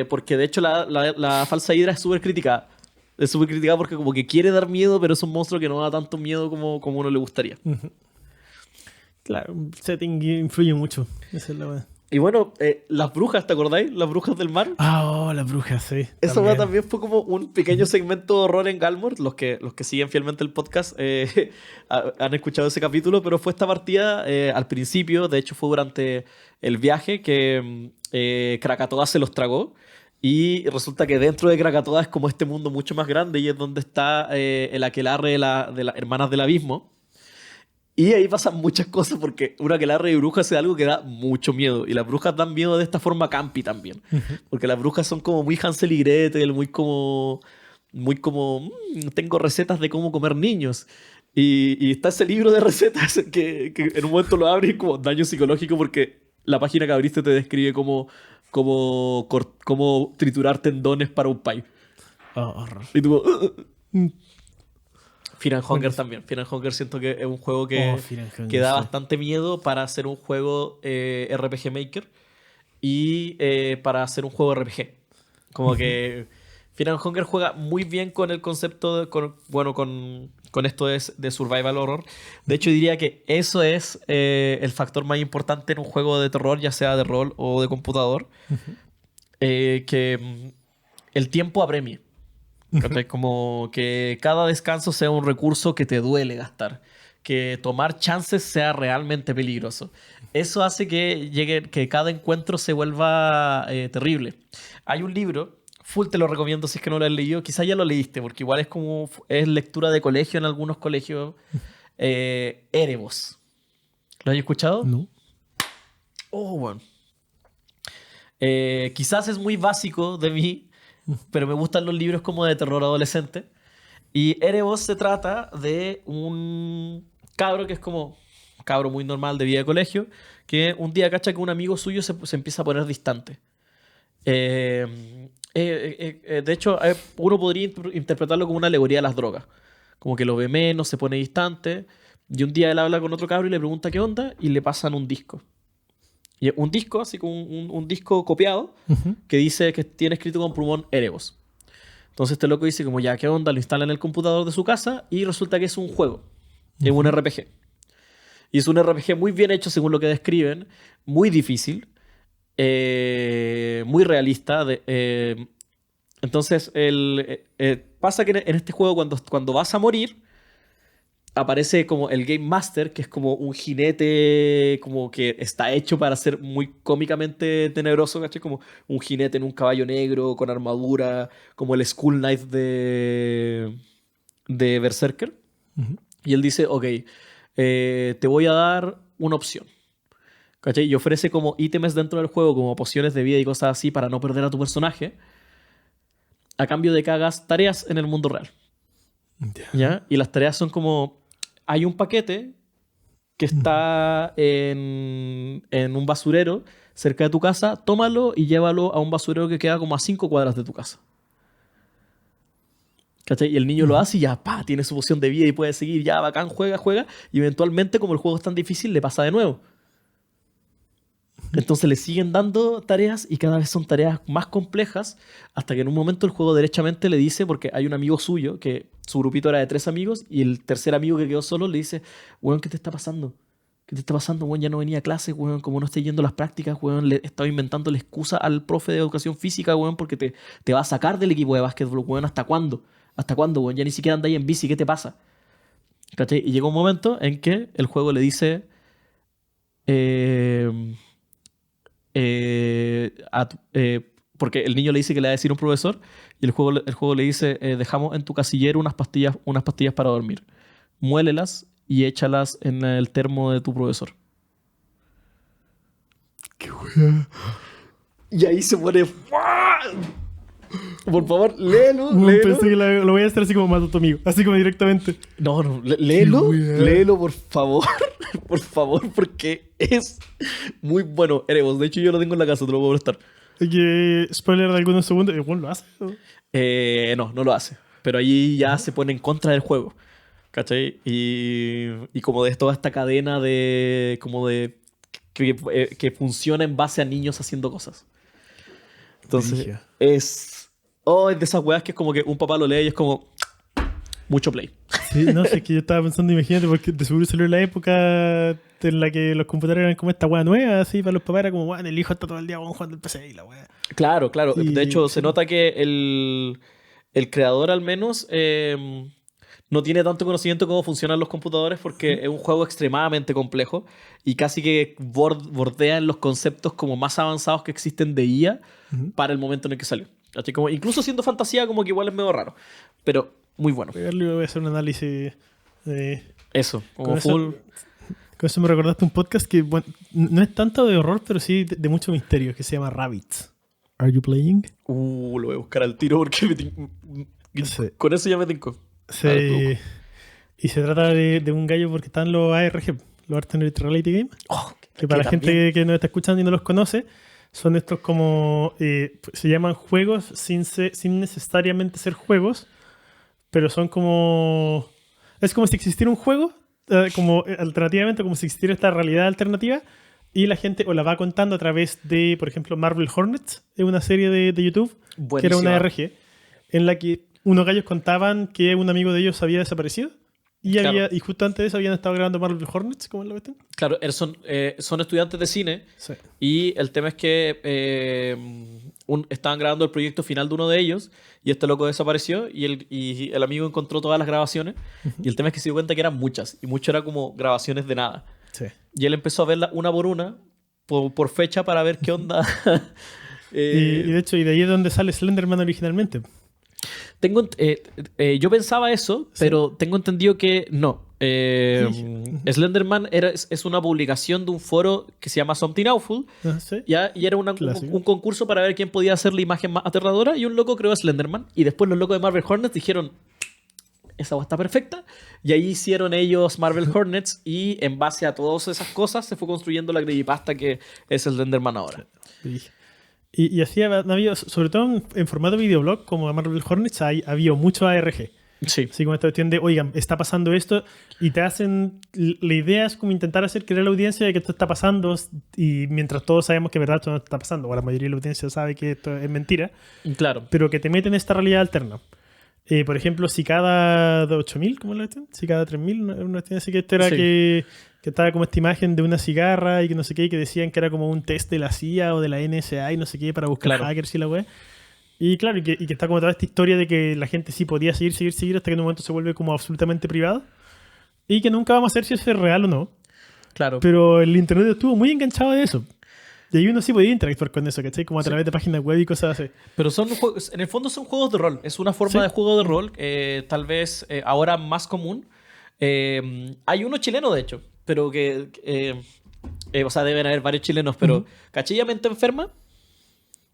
Porque de hecho la falsa Hidra es súper criticada. Es súper criticada porque como que quiere dar miedo, pero es un monstruo que no da tanto miedo como uno le gustaría. Uh-huh. Claro, el setting influye mucho. Esa es la verdad. Y bueno, las brujas, ¿te acordáis? Las brujas del mar. Las brujas, sí. Eso también fue como un pequeño segmento de horror en Galmor. Los que siguen fielmente el podcast han escuchado ese capítulo, pero fue esta partida al principio, de hecho fue durante el viaje que Krakatoa se los tragó. Y resulta que dentro de Krakatoa es como este mundo mucho más grande y es donde está el aquelarre de las Hermanas del Abismo. Y ahí pasan muchas cosas porque una aquelarre de brujas es algo que da mucho miedo. Y las brujas dan miedo de esta forma campi también. Porque las brujas son como muy Hansel y Gretel, muy como tengo recetas de cómo comer niños. Y está ese libro de recetas que en un momento lo abres como daño psicológico porque la página que abriste te describe cómo triturar tendones para un pie. Horror. Y tú Fear and Hunger también. Fear and Hunger siento que es un juego que da bastante miedo para hacer un juego RPG Maker y para hacer un juego RPG. Como que Fear and Hunger juega muy bien con el concepto con esto de survival horror. De hecho, diría que eso es el factor más importante en un juego de terror, ya sea de rol o de computador. Que el tiempo apremie. Como que cada descanso sea un recurso que te duele gastar. Que tomar chances sea realmente peligroso. Eso hace que cada encuentro se vuelva terrible. Hay un libro, full te lo recomiendo si es que no lo has leído. Quizás ya lo leíste, porque igual es lectura de colegio en algunos colegios. Erebos. ¿Lo has escuchado? No. Oh, bueno. Quizás es muy básico de mí, pero me gustan los libros como de terror adolescente. Y Erebos se trata de un cabro que es como un cabro muy normal de vida de colegio, que un día cacha que un amigo suyo se empieza a poner distante. De hecho, uno podría interpretarlo como una alegoría a las drogas. Como que lo ve menos, se pone distante. Y un día él habla con otro cabro y le pregunta qué onda y le pasan un disco. Y un disco, así como un disco copiado, que dice que tiene escrito con plumón Erebos. Entonces este loco dice como ya, ¿qué onda? Lo instala en el computador de su casa y resulta que es un juego. Es un RPG. Y es un RPG muy bien hecho según lo que describen, muy difícil, muy realista. Entonces pasa que en este juego cuando vas a morir, aparece como el Game Master, que es como un jinete como que está hecho para ser muy cómicamente tenebroso, ¿cachai? Como un jinete en un caballo negro, con armadura, como el Skull Knight de Berserker. Y él dice, ok, te voy a dar una opción. ¿Cachai? Y ofrece como ítems dentro del juego, como pociones de vida y cosas así, para no perder a tu personaje, a cambio de que hagas tareas en el mundo real. ¿Ya? Y las tareas son como... Hay un paquete que está en un basurero cerca de tu casa, tómalo y llévalo a un basurero que queda como a 5 cuadras de tu casa. ¿Cachai? Y el niño lo hace y ya, pa, tiene su poción de vida y puede seguir, ya, bacán, juega, juega. Y eventualmente, como el juego es tan difícil, le pasa de nuevo. Entonces le siguen dando tareas y cada vez son tareas más complejas hasta que en un momento el juego derechamente le dice, porque hay un amigo suyo, que su grupito era de 3 amigos y el tercer amigo que quedó solo le dice, weón, ¿qué te está pasando? ¿Qué te está pasando, weón? Ya no venía a clase, weón, como no estoy yendo a las prácticas, weón, le estaba inventando la excusa al profe de educación física, weón, porque te va a sacar del equipo de básquetbol, weón, ¿hasta cuándo? ¿Hasta cuándo, weón? Ya ni siquiera andáis en bici, ¿qué te pasa? ¿Cachai? Y llega un momento en que el juego le dice... porque el niño le dice que le va a decir un profesor y el juego le dice dejamos en tu casillero unas pastillas para dormir, muélelas y échalas en el termo de tu profesor. Qué wea. Y ahí se pone por favor, léelo, Pensé que lo voy a hacer así como mato a tu amigo, así como directamente. no, léelo, Qué wea. léelo por favor. Por favor, porque es muy bueno. Erebos, de hecho yo lo tengo en la casa, te lo puedo prestar. Que spoiler de algunos segundos, igual lo hace, ¿no? No lo hace. Pero ahí ya se pone en contra del juego. ¿Cachai? Y como de toda esta cadena de... como de... que funciona en base a niños haciendo cosas. Entonces, Brígido. es de esas weas que es como que un papá lo lee y es como... mucho play. Sí, no sé, es que yo estaba pensando, imagínate, porque de seguro salió en la época en la que los computadores eran como esta wea nueva, así, para los papás era como, weón, el hijo está todo el día jugando el PC y la wea. Claro, claro. Y- De hecho, sí. se nota que el creador al menos no tiene tanto conocimiento de cómo funcionan los computadores porque es un juego extremadamente complejo y casi que bordea en los conceptos como más avanzados que existen de IA para el momento en el que salió. ¿Cachai? Como, incluso siendo fantasía, como que igual es medio raro. Pero muy bueno. Pegarle, voy a hacer un análisis de... Eso, como Con eso, full. con eso me recordaste un podcast que, bueno, no es tanto de horror, pero sí de mucho misterio, que se llama Rabbits. Are you playing? Lo voy a buscar al tiro porque Sí. con eso ya me tinco. Y se trata de un gallo porque están los ARG, los Alternate Reality Game, que para la gente que nos está escuchando y no los conoce, son estos como... se llaman juegos sin necesariamente ser juegos, pero son como... Es como si existiera un juego, como alternativamente, como si existiera esta realidad alternativa, y la gente o la va contando a través de, por ejemplo, Marvel Hornets, es una serie de YouTube, que era una ARG, en la que unos gallos contaban que un amigo de ellos había desaparecido, y, Claro. y justo antes de eso habían estado grabando Marvel Hornets, ¿cómo lo ven? Claro, son estudiantes de cine. Sí. Y el tema es que estaban grabando el proyecto final de uno de ellos y este loco desapareció y el amigo encontró todas las grabaciones y el tema es que se dio cuenta que eran muchas y mucho era como grabaciones de nada. Sí. Y él empezó a verlas una por una, por fecha para ver qué onda. Y de hecho, y de ahí es donde sale Slenderman originalmente. Yo pensaba eso, pero tengo entendido que no. Slenderman es una publicación de un foro que se llama Something Awful. ¿Sí? ¿Ya? Y era Clásico. un concurso para ver quién podía hacer la imagen más aterradora. Y un loco creó Slenderman. Y después los locos de Marvel Hornets dijeron: esa agua está perfecta. Y ahí hicieron ellos Marvel Hornets. Y en base a todas esas cosas se fue construyendo la creepypasta que es Slenderman ahora. Y así había, sobre todo en formato videoblog, como Marvel Hornets, había mucho ARG. Sí, Así como esta cuestión de, oigan, está pasando esto, y te hacen... La idea es como intentar hacer creer a la audiencia de que esto está pasando, y mientras todos sabemos que en verdad esto no está pasando, o la mayoría de la audiencia sabe que esto es mentira, claro. pero que te meten esta realidad alterna. Por ejemplo, si cada 8.000, ¿cómo es la cuestión? Si cada 3.000, una cuestión así que esto era Sí. que estaba como esta imagen de una cigarra y que no sé qué, y que decían que era como un test de la CIA o de la NSA y no sé qué para buscar Claro. hackers y la web. Y claro, y que está como toda esta historia de que la gente sí podía seguir hasta que en un momento se vuelve como absolutamente privado. Y que nunca vamos a saber si eso es real o no. Claro. Pero el internet estuvo muy enganchado de eso. Y ahí uno sí podía interactuar con eso, ¿cachai? Como a través de páginas web y cosas así. Pero son juegos, en el fondo son juegos de rol. Es una forma Sí. de juego de rol, tal vez ahora más común. Hay uno chileno, de hecho, pero o sea, deben haber varios chilenos, pero ¿cachai Mente Enferma?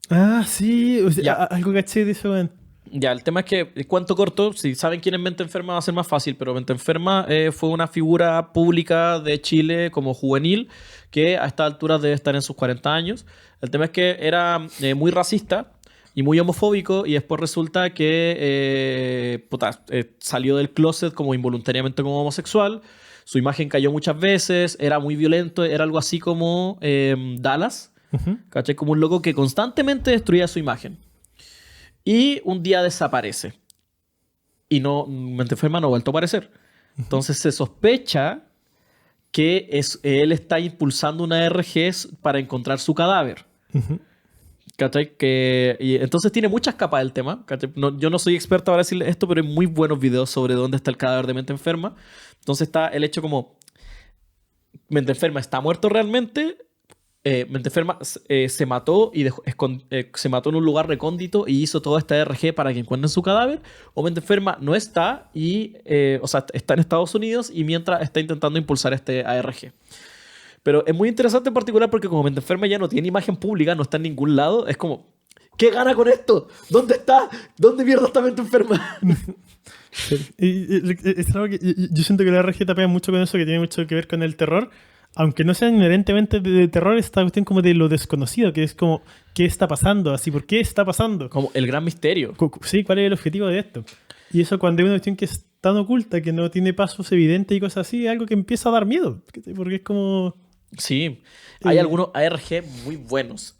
Ah, sí. O sea, Ya. algo caché de eso, weón. Ya, el tema es que, el cuento corto, si saben quién es Mente Enferma va a ser más fácil, pero Mente Enferma fue una figura pública de Chile como juvenil que a estas alturas debe estar en sus 40 años. El tema es que era muy racista y muy homofóbico y después resulta que salió del closet como involuntariamente como homosexual. Su imagen cayó muchas veces, era muy violento, era algo así como Dallas, ¿cachai? Como un loco que constantemente destruía su imagen. Y un día desaparece. Y Mente Enferma no ha vuelto a aparecer. Entonces se sospecha que él está impulsando una RG para encontrar su cadáver. ¿Cachai? Y entonces tiene muchas capas del tema. Yo no soy experto para decirle esto, pero hay muy buenos videos sobre dónde está el cadáver de Mente Enferma. Entonces está el hecho como... Mente Enferma está muerto realmente. Mente Enferma se mató y se mató en un lugar recóndito y hizo toda esta RG para que encuentren su cadáver. O Mente Enferma no está o sea, está en Estados Unidos y mientras está intentando impulsar este ARG. Pero es muy interesante en particular porque como Mente Enferma ya no tiene imagen pública, no está en ningún lado, es como, ¿qué gana con esto? ¿Dónde está? ¿Dónde mierda está Mente Enferma? Es algo que yo siento que la RG tapea mucho con eso, que tiene mucho que ver con el terror. Aunque no sea inherentemente de terror, esta cuestión como de lo desconocido, que es como, ¿qué está pasando? Así, ¿por qué está pasando? Como el gran misterio. Sí, ¿cuál es el objetivo de esto? Y eso cuando hay una cuestión que es tan oculta, que no tiene pasos evidentes y cosas así, es algo que empieza a dar miedo. Porque es como... Sí, hay algunos ARG muy buenos,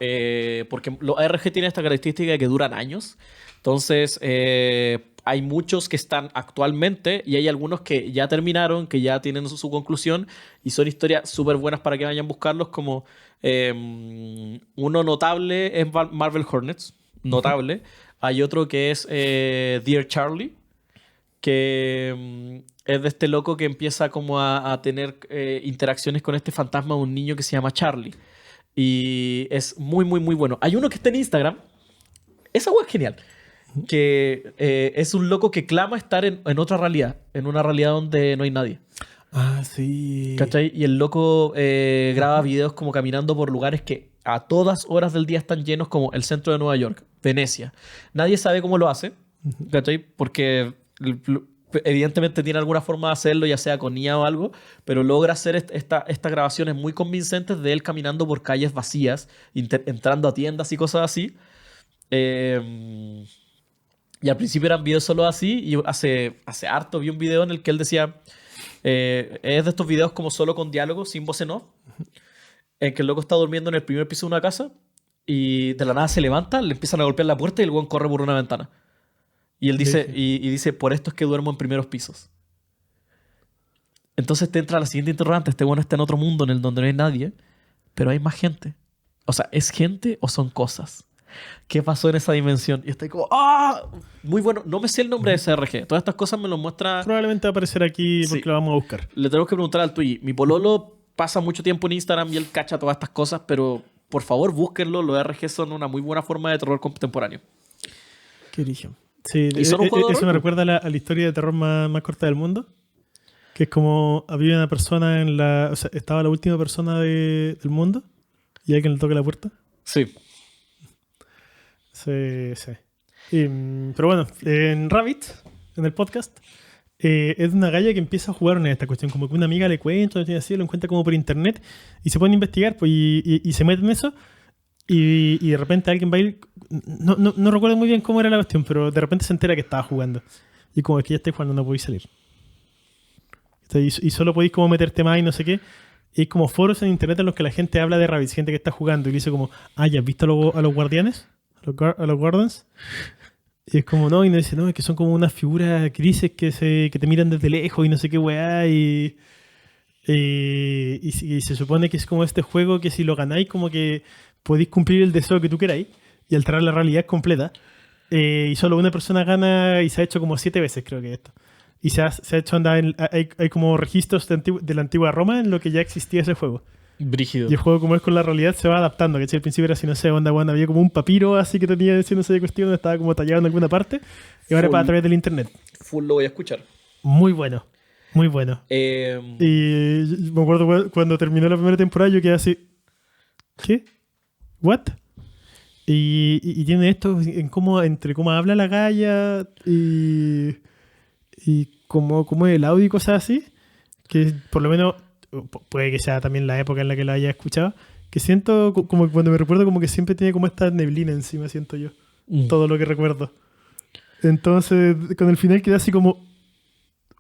porque los ARG tienen esta característica de que duran años. Entonces, hay muchos que están actualmente y hay algunos que ya terminaron, que ya tienen su conclusión y son historias súper buenas para que vayan a buscarlos, como uno notable es Marvel Hornets, notable. Hay otro que es Dear Charlie, que es de este loco que empieza como a tener interacciones con este fantasma de un niño que se llama Charlie. Y es muy, muy, muy bueno. Hay uno que está en Instagram. Esa web es genial. Que es un loco que clama estar en otra realidad. En una realidad donde no hay nadie. Ah, sí. ¿Cachai? Y el loco graba videos como caminando por lugares que a todas horas del día están llenos, como el centro de Nueva York, Venecia. Nadie sabe cómo lo hace. ¿Cachai? Porque evidentemente tiene alguna forma de hacerlo, ya sea con IA o algo, pero logra hacer estas grabaciones muy convincentes de él caminando por calles vacías, entrando a tiendas y cosas así. Y al principio eran videos solo así, y hace harto vi un video en el que él decía, es de estos videos como solo con diálogo, sin voz en off, en que el loco está durmiendo en el primer piso de una casa y de la nada se levanta, le empiezan a golpear la puerta y el weón corre por una ventana. Y él dice, y dice, por esto es que duermo en primeros pisos. Entonces te entra la siguiente interrogante. Este bueno está en otro mundo en el donde no hay nadie, pero hay más gente. O sea, ¿es gente o son cosas? ¿Qué pasó en esa dimensión? Y estoy como, ¡ah! Muy bueno. No me sé el nombre de SRG. Todas estas cosas me lo muestra... Probablemente va a aparecer aquí porque Sí. lo vamos a buscar. Le tenemos que preguntar al Twiggy. Mi pololo pasa mucho tiempo en Instagram y él cacha todas estas cosas, pero por favor búsquenlo. Los RG son una muy buena forma de terror contemporáneo. Qué origen. Sí, Y son un juego de eso rol, me ¿no? recuerda a la historia de terror más corta del mundo. Que es como había una persona en la... O sea, estaba la última persona del mundo y alguien le toca la puerta. Sí. Sí, sí. Pero bueno, en Rabbit, en el podcast, es una galla que empieza a jugar en esta cuestión. Como que una amiga le cuenta, así, lo encuentra como por internet y se pone a investigar pues, y se mete en eso. Y de repente alguien va a ir... No recuerdo muy bien cómo era la cuestión, pero de repente se entera que estaba jugando. Y como es que ya estáis jugando, no podéis salir. Y solo podéis como meterte más y no sé qué. Y hay como foros en internet en los que la gente habla de Rabbids, gente que está jugando y le dice como, ¿ya has visto a los guardianes? ¿A los guardians? Y es como, no, y nos dice, no, es que son como unas figuras grises que te miran desde lejos y no sé qué weá. Y se supone que es como este juego que si lo ganáis, como que podéis cumplir el deseo que tú queráis y alterar la realidad completa. Y solo una persona gana y se ha hecho como 7 veces, creo que esto. Y se ha hecho andar hay como registros de la antigua Roma en lo que ya existía ese juego. Brígido. Y el juego, como es con la realidad, se va adaptando. Que al principio era así, no sé, onda, bueno, había como un papiro así que tenía diciendo esa cuestión, estaba como tallado en alguna parte. Y ahora para a través del internet. Full lo voy a escuchar. Muy bueno. Muy bueno. Y me acuerdo cuando terminó la primera temporada, yo quedé así. ¿Qué? ¿What? Y tiene esto entre cómo habla la galla y cómo es el audio y cosas así, que por lo menos puede que sea también la época en la que la haya escuchado, que siento como cuando me recuerdo como que siempre tiene como esta neblina encima, siento yo, todo lo que recuerdo. Entonces, con el final quedé así como,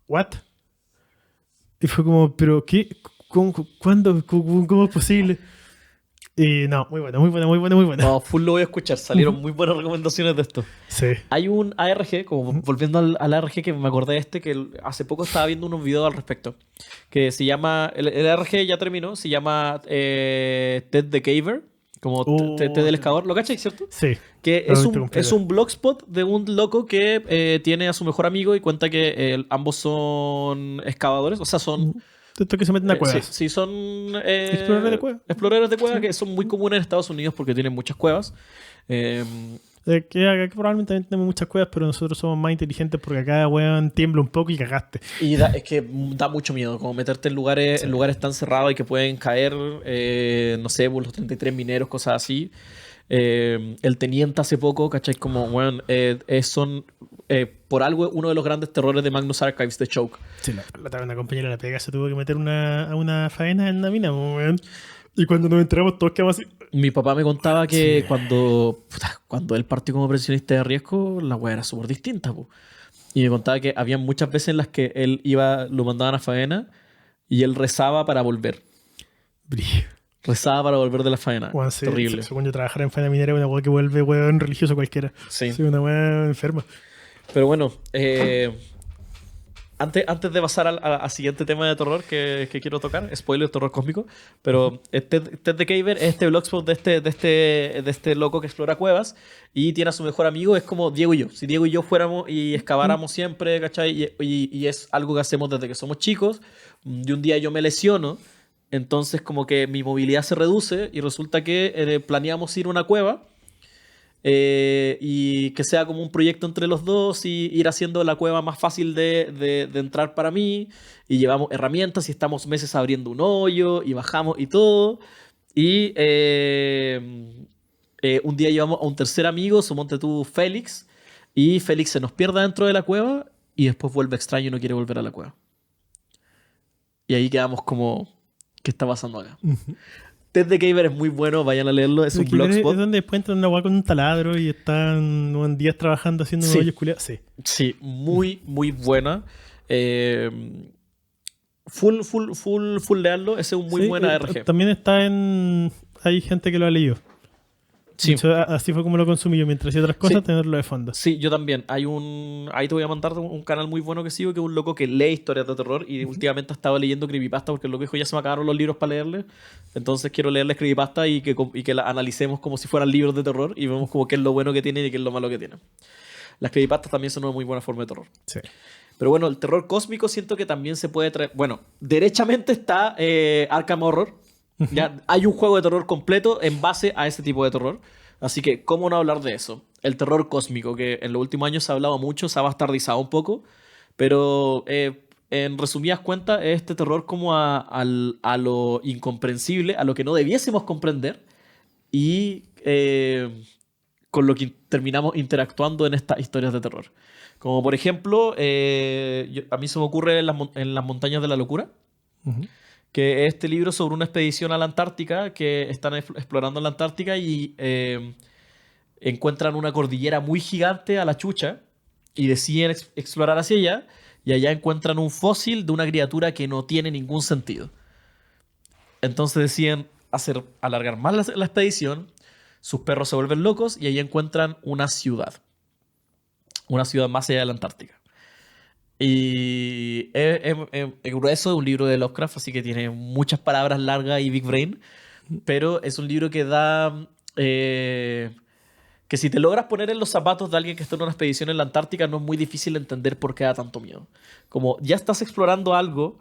¿what? Y fue como, ¿pero qué? ¿Cuándo? ¿Cómo es posible? Y no, muy bueno. No, full lo voy a escuchar. Salieron muy buenas recomendaciones de esto. Sí. Hay un ARG, como volviendo al ARG, que me acordé de que hace poco estaba viendo unos videos al respecto. Que se llama. El ARG ya terminó. Se llama Ted the Caver. Como Ted el Excavador. ¿Lo cachai, cierto? Sí. Que es un blogspot de un loco que tiene a su mejor amigo y cuenta que ambos son excavadores. O sea, son. Esto que se meten a cuevas. Sí, son exploradores de cuevas. Exploradores de cuevas Sí. que son muy comunes en Estados Unidos porque tienen muchas cuevas. Que acá probablemente también tenemos muchas cuevas, pero nosotros somos más inteligentes porque acá, weón, tiembla un poco y cagaste. Y es que da mucho miedo, como meterte en lugares tan cerrados y que pueden caer, no sé, los 33 mineros, cosas así. El teniente hace poco, ¿cachai? Como, bueno, son por algo uno de los grandes terrores de Magnus Archives de Choke. Sí, una compañera de la pega se tuvo que meter a una faena en la mina, weón. Y cuando nos enteramos todos quedamos así. Mi papá me contaba que cuando él partió como pensionista de riesgo, la weá era súper distinta, po. Y me contaba que había muchas veces en las que él lo mandaban a faena y él rezaba para volver. Rezaba para volver de la faena. Bueno, sí, terrible. Según yo, trabajar en faena minera es una weá que vuelve weón religioso cualquiera. Sí. Una weá enferma. Pero bueno, antes de pasar al siguiente tema de terror que quiero tocar, spoiler, terror cósmico, pero Ted the Caver es este blogspot de este loco que explora cuevas y tiene a su mejor amigo, es como Diego y yo. Si Diego y yo fuéramos y excaváramos siempre, ¿cachai? Y es algo que hacemos desde que somos chicos, y un día yo me lesiono, entonces como que mi movilidad se reduce y resulta que planeamos ir a una cueva. Y que sea como un proyecto entre los dos y ir haciendo la cueva más fácil de entrar para mí. Y llevamos herramientas y estamos meses abriendo un hoyo y bajamos y todo. Y un día llevamos a un tercer amigo, suponte tú, Félix. Y Félix se nos pierde dentro de la cueva y después vuelve extraño y no quiere volver a la cueva. Y ahí quedamos como, ¿qué está pasando acá? Ted the Caver es muy bueno, vayan a leerlo, es un blogspot. Es donde después entran una guagua con un taladro y están días trabajando haciendo unos hoyos culiados. Sí, muy buena. Full leerlo, ese es un muy buen ARG. También hay gente que lo ha leído. Sí. De hecho, así fue como lo consumí yo, mientras hacía otras cosas, tenerlo de fondo. Sí, yo también. Ahí te voy a mandar un canal muy bueno que sigo, que es un loco que lee historias de terror y últimamente ha estado leyendo creepypasta porque el loco dijo, ya se me acabaron los libros para leerle. Entonces quiero leerles creepypasta y que la analicemos como si fueran libros de terror y vemos como qué es lo bueno que tiene y qué es lo malo que tiene. Las creepypastas también son una muy buena forma de terror. Sí. Pero bueno, el terror cósmico siento que también se puede traer... Bueno, derechamente está Arkham Horror. Ya hay un juego de terror completo en base a ese tipo de terror. Así que, ¿cómo no hablar de eso? El terror cósmico, que en los últimos años se ha hablado mucho, se ha bastardizado un poco, pero en resumidas cuentas es este terror como a lo incomprensible, a lo que no debiésemos comprender y con lo que terminamos interactuando en estas historias de terror. Como por ejemplo, a mí se me ocurre en las montañas de la locura, que es este libro sobre una expedición a la Antártica, que están explorando la Antártica y encuentran una cordillera muy gigante a la chucha, y deciden explorar hacia allá, y allá encuentran un fósil de una criatura que no tiene ningún sentido. Entonces deciden alargar más la expedición, sus perros se vuelven locos y allá encuentran una ciudad más allá de la Antártica. Y es grueso, es un libro de Lovecraft, así que tiene muchas palabras largas y big brain, pero es un libro que da... que si te logras poner en los zapatos de alguien que está en una expedición en la Antártica, no es muy difícil entender por qué da tanto miedo. Como ya estás explorando algo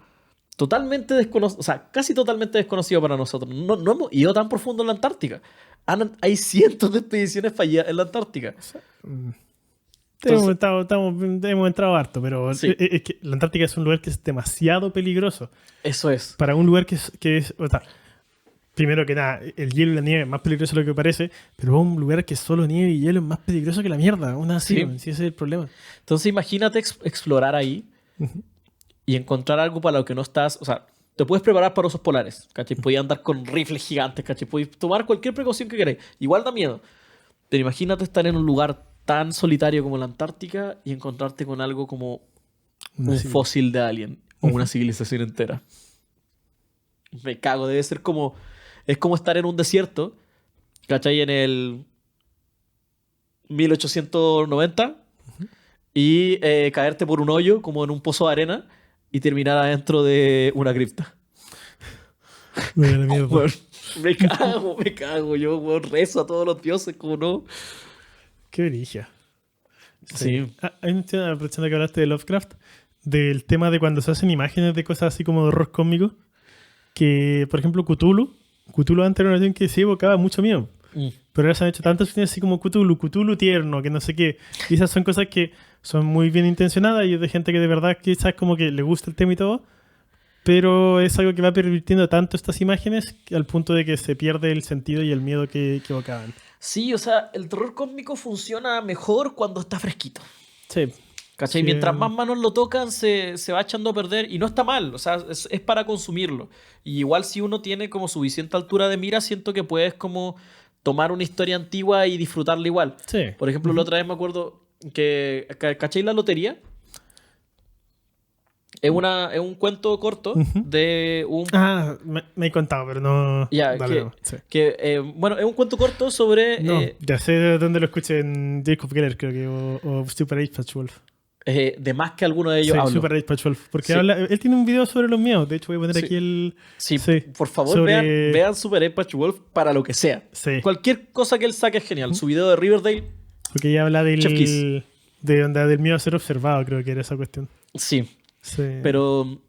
totalmente desconocido, o sea, casi totalmente desconocido para nosotros. No hemos ido tan profundo en la Antártica. Hay cientos de expediciones fallidas en la Antártica. Hemos entrado harto, pero Sí. es que la Antártica es un lugar que es demasiado peligroso. Eso es. Para un lugar que es o sea, primero que nada, el hielo y la nieve es más peligroso de lo que parece, pero un lugar que es solo nieve y hielo es más peligroso que la mierda. Aún así, Sí. sí, ese es el problema. Entonces imagínate explorar ahí y encontrar algo para lo que no estás... O sea, te puedes preparar para osos polares, ¿cachai? Puedes andar con rifles gigantes, ¿cachai? Puedes tomar cualquier precaución que queráis. Igual da miedo. Pero imagínate estar en un lugar tan solitario como la Antártica y encontrarte con algo como un fósil de alien o una civilización entera. Me cago, debe ser como... Es como estar en un desierto, ¿cachai? En el 1890 y caerte por un hoyo como en un pozo de arena y terminar adentro de una cripta. Me da miedo. Weón, me cago. Yo, weón, rezo a todos los dioses, como no. Qué brillo. Sí. Hay un tema, aprovechando que hablaste de Lovecraft, del tema de cuando se hacen imágenes de cosas así como de horror cósmico, que, por ejemplo, Cthulhu antes era una nación que sí evocaba mucho miedo. Pero ahora se han hecho tantas opciones así como Cthulhu tierno, que no sé qué. Y esas son cosas que son muy bien intencionadas y es de gente que de verdad quizás como que le gusta el tema y todo, pero es algo que va pervirtiendo tanto estas imágenes al punto de que se pierde el sentido y el miedo que evocaban. Sí, o sea, el terror cósmico funciona mejor cuando está fresquito. Sí. ¿Cachai? Sí. Mientras más manos lo tocan, se va echando a perder y no está mal, o sea, es para consumirlo. Y igual si uno tiene como suficiente altura de mira, siento que puedes como tomar una historia antigua y disfrutarla igual. Sí. Por ejemplo, la otra vez me acuerdo que, ¿cachai la lotería? Es un cuento corto de un... Me he contado, pero no... Ya, Dale, que, no, sí. bueno, es un cuento corto sobre... No, ya sé de dónde lo escuché, en Jacob Geller, creo que, o Super Age Patchwolf. de más que alguno de ellos Sí, hablo. Super Age Patchwolf. Porque Sí. él tiene un video sobre los miedos. De hecho, voy a poner Sí. aquí el... Sí, Sí, por favor, sobre- vean Super Ape Wolf para lo que sea. Sí. Cualquier cosa que él saque es genial. Su video de Riverdale, Porque ella habla Chef Kiss. del miedo a ser observado, creo que era esa cuestión. sí. Sí. Pero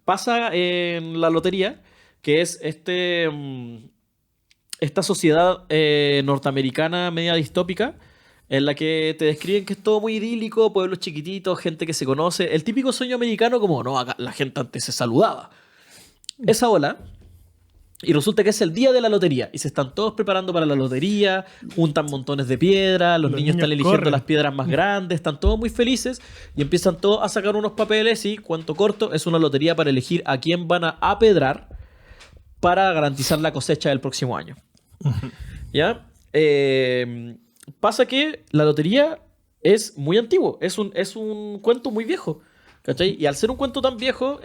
pasa en la lotería, que es esta sociedad norteamericana media distópica, en la que te describen que es todo muy idílico, pueblos chiquititos, gente que se conoce. El típico sueño americano, como no, acá la gente antes se saludaba. Esa ola. Y resulta que es el día de la lotería. Y se están todos preparando para la lotería. Juntan montones de piedras. Los niños están eligiendo corren. las piedras más grandes. Están todos muy felices. Y empiezan todos a sacar unos papeles. Y cuento corto, es una lotería para elegir a quién van a apedrar para garantizar la cosecha del próximo año. ¿Ya? Pasa que la lotería es muy antiguo. Es un cuento muy viejo. ¿Cachai? Y al ser un cuento tan viejo,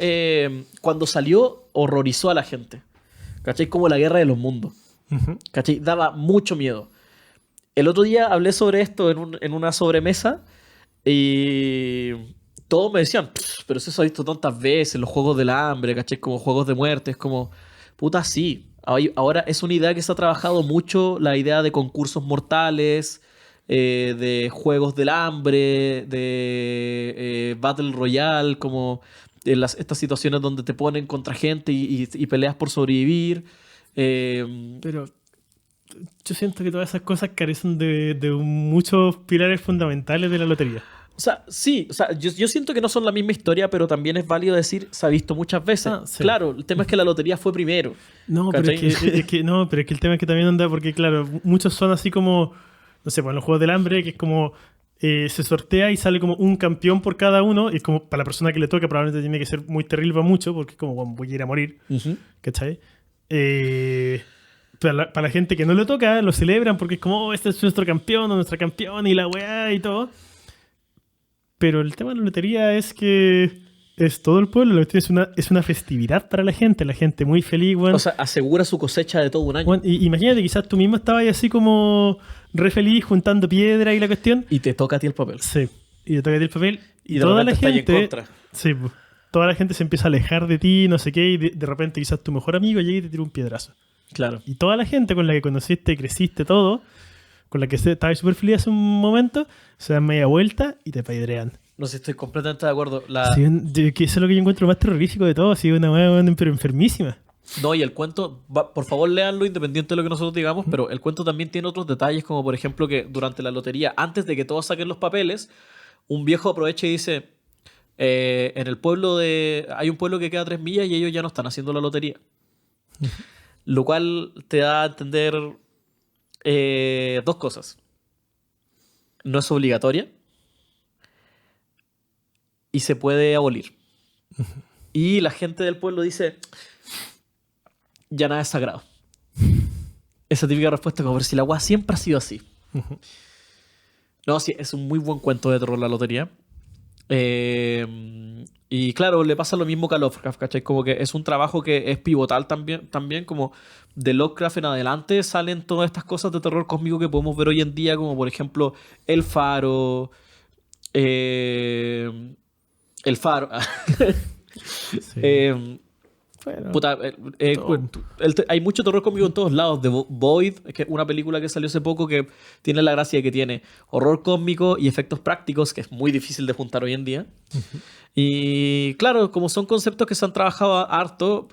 cuando salió, horrorizó a la gente. ¿Cachai? Como la guerra de los mundos. ¿Cachai? Daba mucho miedo. El otro día hablé sobre esto en una sobremesa y todos me decían, pero eso se ha visto tantas veces, los juegos del hambre, ¿cachai? Como juegos de muerte, es como, puta, sí. Ahora es una idea que se ha trabajado mucho, la idea de concursos mortales, de juegos del hambre, de Battle Royale, como estas situaciones donde te ponen contra gente y peleas por sobrevivir. Pero yo siento que todas esas cosas carecen de muchos pilares fundamentales de la lotería. O sea, sí, o sea, yo siento que no son la misma historia, pero también es válido decir, se ha visto muchas veces. Sí. Claro, el tema es que la lotería fue primero. No, pero ¿cachai? pero es que el tema es que también anda porque, claro, muchos son así como, no sé, pues en los juegos del hambre, que es como se sortea y sale como un campeón por cada uno, y es como para la persona que le toca probablemente tiene que ser muy terrible para mucho, porque es como, bueno, voy a ir a morir, Ujú. ¿cachai? para la gente que no lo toca, lo celebran porque es como, este es nuestro campeón o nuestra campeona y la weá y todo. Pero el tema de la lotería es que es todo el pueblo, la lotería es una festividad para la gente muy feliz, weón. O sea, asegura su cosecha de todo un año. Weón, imagínate, quizás tú mismo estabas ahí así como re feliz juntando piedra y la cuestión. Y te toca a ti el papel. Sí, y te toca a ti el papel. Y de toda repente la está ahí en gente... contra. Sí, pues, toda la gente se empieza a alejar de ti, no sé qué, y de repente quizás tu mejor amigo llega y te tira un piedrazo. Claro. Y toda la gente con la que conociste, creciste, todo, con la que estabas súper feliz hace un momento, se dan media vuelta y te pedrean. No sé, estoy completamente de acuerdo. Sí, que eso es lo que yo encuentro más terrorífico de todo, así una weá, pero enfermísima. No, y el cuento, por favor léanlo independiente de lo que nosotros digamos, pero el cuento también tiene otros detalles, como por ejemplo que durante la lotería, antes de que todos saquen los papeles, un viejo aprovecha y dice, en el pueblo hay un pueblo que queda a 3 millas y ellos ya no están haciendo la lotería. Lo cual te da a entender dos cosas. No es obligatoria y se puede abolir. Y la gente del pueblo dice, ya nada es sagrado. Esa típica respuesta como, pero si la weá siempre ha sido así. No, sí, es un muy buen cuento de terror la lotería. Y claro, le pasa lo mismo que a Lovecraft, ¿cachai? Como que es un trabajo que es pivotal también como de Lovecraft en adelante salen todas estas cosas de terror cósmico que podemos ver hoy en día, como por ejemplo El Faro. El Faro. Sí. Bueno, Puta, hay mucho terror cósmico en todos lados. The Void, que es una película que salió hace poco que tiene la gracia de que tiene horror cósmico y efectos prácticos, que es muy difícil de juntar hoy en día. Y claro, como son conceptos que se han trabajado harto,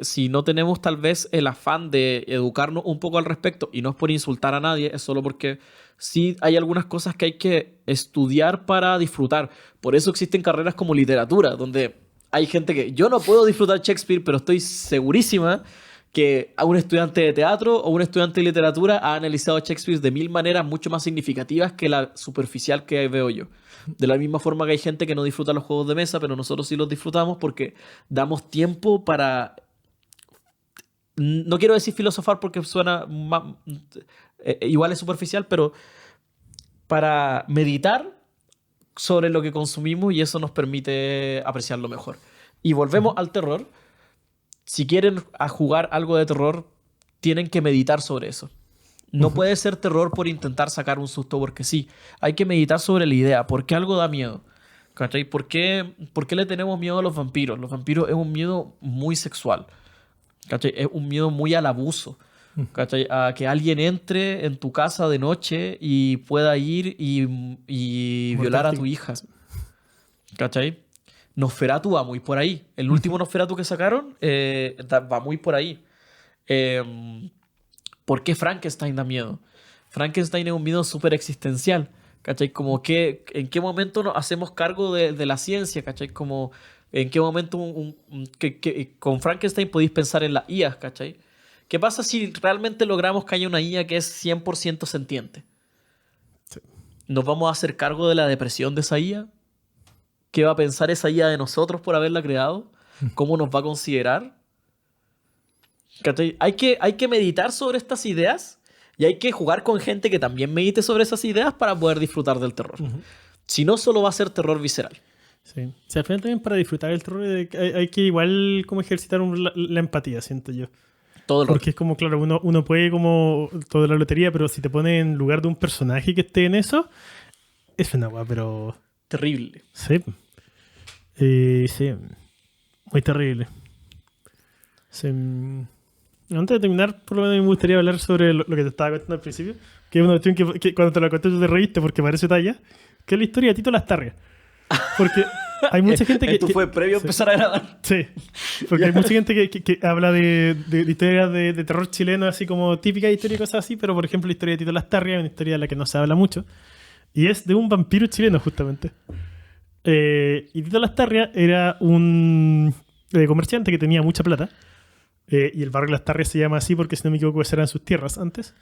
si no tenemos tal vez el afán de educarnos un poco al respecto, y no es por insultar a nadie, es solo porque sí hay algunas cosas que hay que estudiar para disfrutar. Por eso existen carreras como literatura, donde hay gente que yo no puedo disfrutar Shakespeare, pero estoy segurísima que a un estudiante de teatro o un estudiante de literatura ha analizado Shakespeare de 1000 maneras mucho más significativas que la superficial que veo yo. De la misma forma que hay gente que no disfruta los juegos de mesa, pero nosotros sí los disfrutamos porque damos tiempo para... No quiero decir filosofar porque suena igual es superficial, pero para meditar sobre lo que consumimos y eso nos permite apreciarlo mejor. Y volvemos al terror. Si quieren jugar algo de terror, tienen que meditar sobre eso. No puede ser terror por intentar sacar un susto porque sí. Hay que meditar sobre la idea. ¿Por qué algo da miedo? ¿Cachai? ¿Por qué le tenemos miedo a los vampiros? Los vampiros es un miedo muy sexual. ¿Cachai? Es un miedo muy al abuso. ¿Cachai? A que alguien entre en tu casa de noche y pueda ir y violar a tu hija. ¿Cachai? Nosferatu va muy por ahí. El último Nosferatu que sacaron va muy por ahí. ¿Por qué Frankenstein da miedo? Frankenstein es un miedo súper existencial. ¿Cachai? Como que en qué momento nos hacemos cargo de la ciencia. ¿Cachai? Como en qué momento con Frankenstein podéis pensar en las IAs. ¿Cachai? ¿Qué pasa si realmente logramos que haya una IA que es 100% sentiente? Sí. ¿Nos vamos a hacer cargo de la depresión de esa IA? ¿Qué va a pensar esa IA de nosotros por haberla creado? ¿Cómo nos va a considerar? ¿Cachai? Hay que meditar sobre estas ideas y hay que jugar con gente que también medite sobre esas ideas para poder disfrutar del terror. Si no, solo va a ser terror visceral. Sí. O sea, al final también para disfrutar el terror hay que igual como ejercitar la empatía, siento yo. Todo el rato. Porque es como, claro, uno puede como toda la lotería, pero si te pone en lugar de un personaje que esté en eso, es una guay, pero... Terrible. Sí. Sí. Muy terrible. Sí. Antes de terminar, por lo menos me gustaría hablar sobre lo que te estaba contando al principio, que es una cuestión que cuando te la conté tú te reíste porque parece talla, que es la historia de Tito Lastarria. Porque hay mucha gente que... Esto fue previo a empezar a grabar. Sí, porque hay mucha gente que habla de historias de terror chileno, así como típica historia y cosas así, pero por ejemplo la historia de Tito Lastarria es una historia de la que no se habla mucho, y es de un vampiro chileno justamente. Y Tito Lastarria era un comerciante que tenía mucha plata, y el barrio Lastarria se llama así porque, si no me equivoco, esas eran sus tierras antes,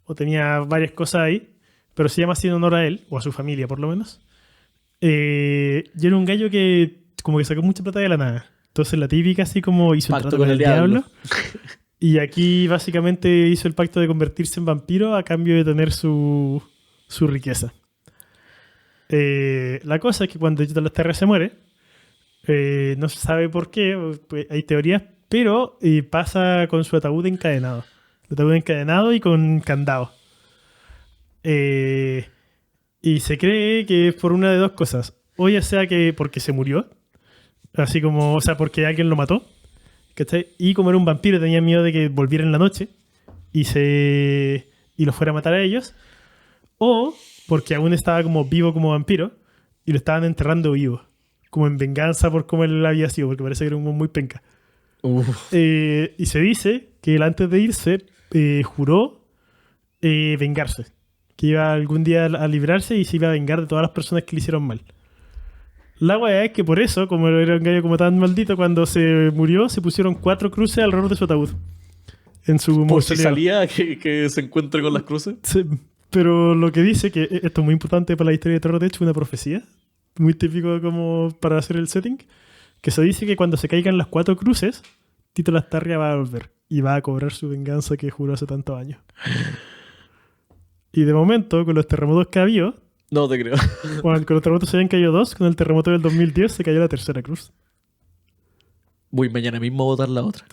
o tenía varias cosas ahí, pero se llama así en honor a él, o a su familia por lo menos. Y era un gallo que como que sacó mucha plata de la nada. Entonces la típica así como hizo un Pacto trato con con el el diablo Y aquí básicamente hizo el pacto de convertirse en vampiro a cambio de tener su riqueza. La cosa es que cuando Tito Lasterria se muere, no se sabe por qué, pues hay teorías, pero pasa con su ataúd encadenado. El ataúd encadenado y con candado. Y se cree que es por una de dos cosas. O ya sea que porque se murió, así como, o sea, porque alguien lo mató, ¿cachai? Y como era un vampiro tenía miedo de que volviera en la noche y lo fuera a matar a ellos. O porque aún estaba como vivo como vampiro y lo estaban enterrando vivo, como en venganza por cómo él había sido, porque parece que era un muy penca. Y se dice que él antes de irse juró vengarse, que iba algún día a librarse y se iba a vengar de todas las personas que le hicieron mal. La weá es que por eso, como era un gallo como tan maldito, cuando se murió se pusieron 4 cruces alrededor de su ataúd. En su Por si mausoleo. salía que se encuentre con las cruces. Sí, pero lo que dice, que esto es muy importante para la historia de terror, de hecho, una profecía, muy típico como para hacer el setting, que se dice que cuando se caigan las 4 cruces, Tito Lasterria va a volver y va a cobrar su venganza que juró hace tantos años. Y de momento, con los terremotos que ha habido, No te creo. bueno, con los terremotos se habían caído 2, con el terremoto del 2010 se cayó la tercera cruz. Voy mañana mismo a botar la otra.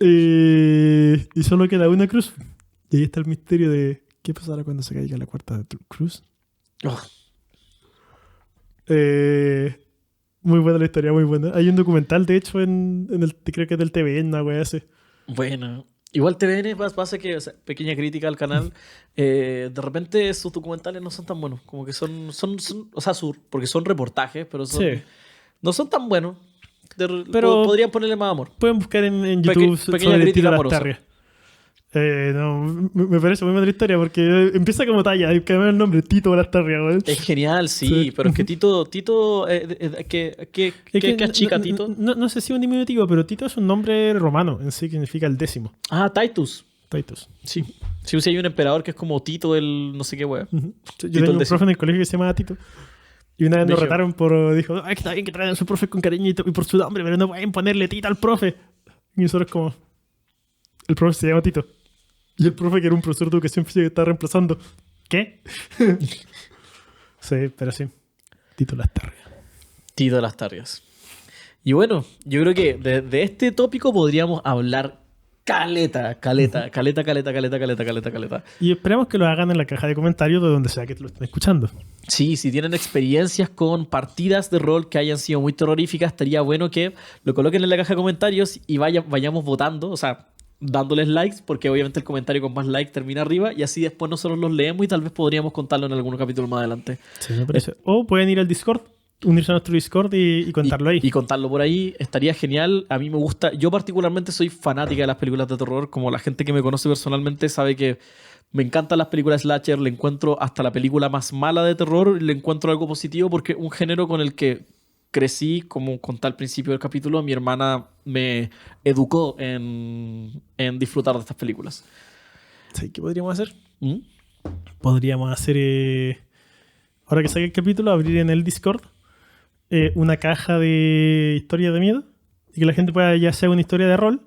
Y solo queda una cruz. Y ahí está el misterio de qué pasará cuando se caiga la cuarta cruz. Oh, Muy buena la historia, muy buena. Hay un documental, de hecho, creo que es del TVN, una wea así. bueno. Igual TVN pasa que, o sea, pequeña crítica al canal, de repente sus documentales no son tan buenos. Como que son o sea, porque son reportajes, pero Sí. no son tan buenos. Pero- Podrían ponerle más amor. Pueden buscar en YouTube pequeña sobre crítica Tito amorosa. Lasterria. No, me parece muy buena la historia porque empieza como talla, hay que cambiar el nombre, Tito Lasterria, weón. Es genial, sí, Sí. pero es que Tito, ¿qué achica no, Tito? no sé si es un diminutivo, pero Tito es un nombre romano, en sí significa el 10º. Ah, Titus. Titus. Sí. Sí, hay un emperador que es como Tito el no sé qué wea. Ujú. Yo Tito tenía el un 10º. profe en el colegio que se llamaba Tito. Y una vez nos Brígido. retaron dijo, ay, que está bien que traigan a su profe con cariño y por su nombre, pero no pueden ponerle Tito al profe. Y nosotros como, el profe se llama Tito. Y el profe, que era un profesor de educación física que estaba reemplazando, ¿qué? Sí, pero sí. Tito Lasterria. Tito las Tarrias. Y bueno, yo creo que de este tópico podríamos hablar caleta. Y esperamos que lo hagan en la caja de comentarios de donde sea que lo estén escuchando. Sí, si tienen experiencias con partidas de rol que hayan sido muy terroríficas, estaría bueno que lo coloquen en la caja de comentarios y vayamos votando, o sea, dándoles likes, porque obviamente el comentario con más likes termina arriba y así después nosotros los leemos y tal vez podríamos contarlo en algún capítulo más adelante. Sí, me parece. O pueden ir al Discord, unirse a nuestro Discord y contarlo ahí. Y contarlo por ahí estaría genial. A mí me gusta. Yo particularmente soy fanática de las películas de terror. Como la gente que me conoce personalmente sabe que me encantan las películas slasher. Le encuentro hasta la película más mala de terror. Le encuentro algo positivo porque es un género con el que crecí, como conté al principio del capítulo. Mi hermana me educó en disfrutar de estas películas. ¿Sí? ¿Qué podríamos hacer? ¿Mm? Podríamos hacer, ahora que salga el capítulo, abrir en el Discord una caja de historias de miedo y que la gente pueda, ya sea una historia de rol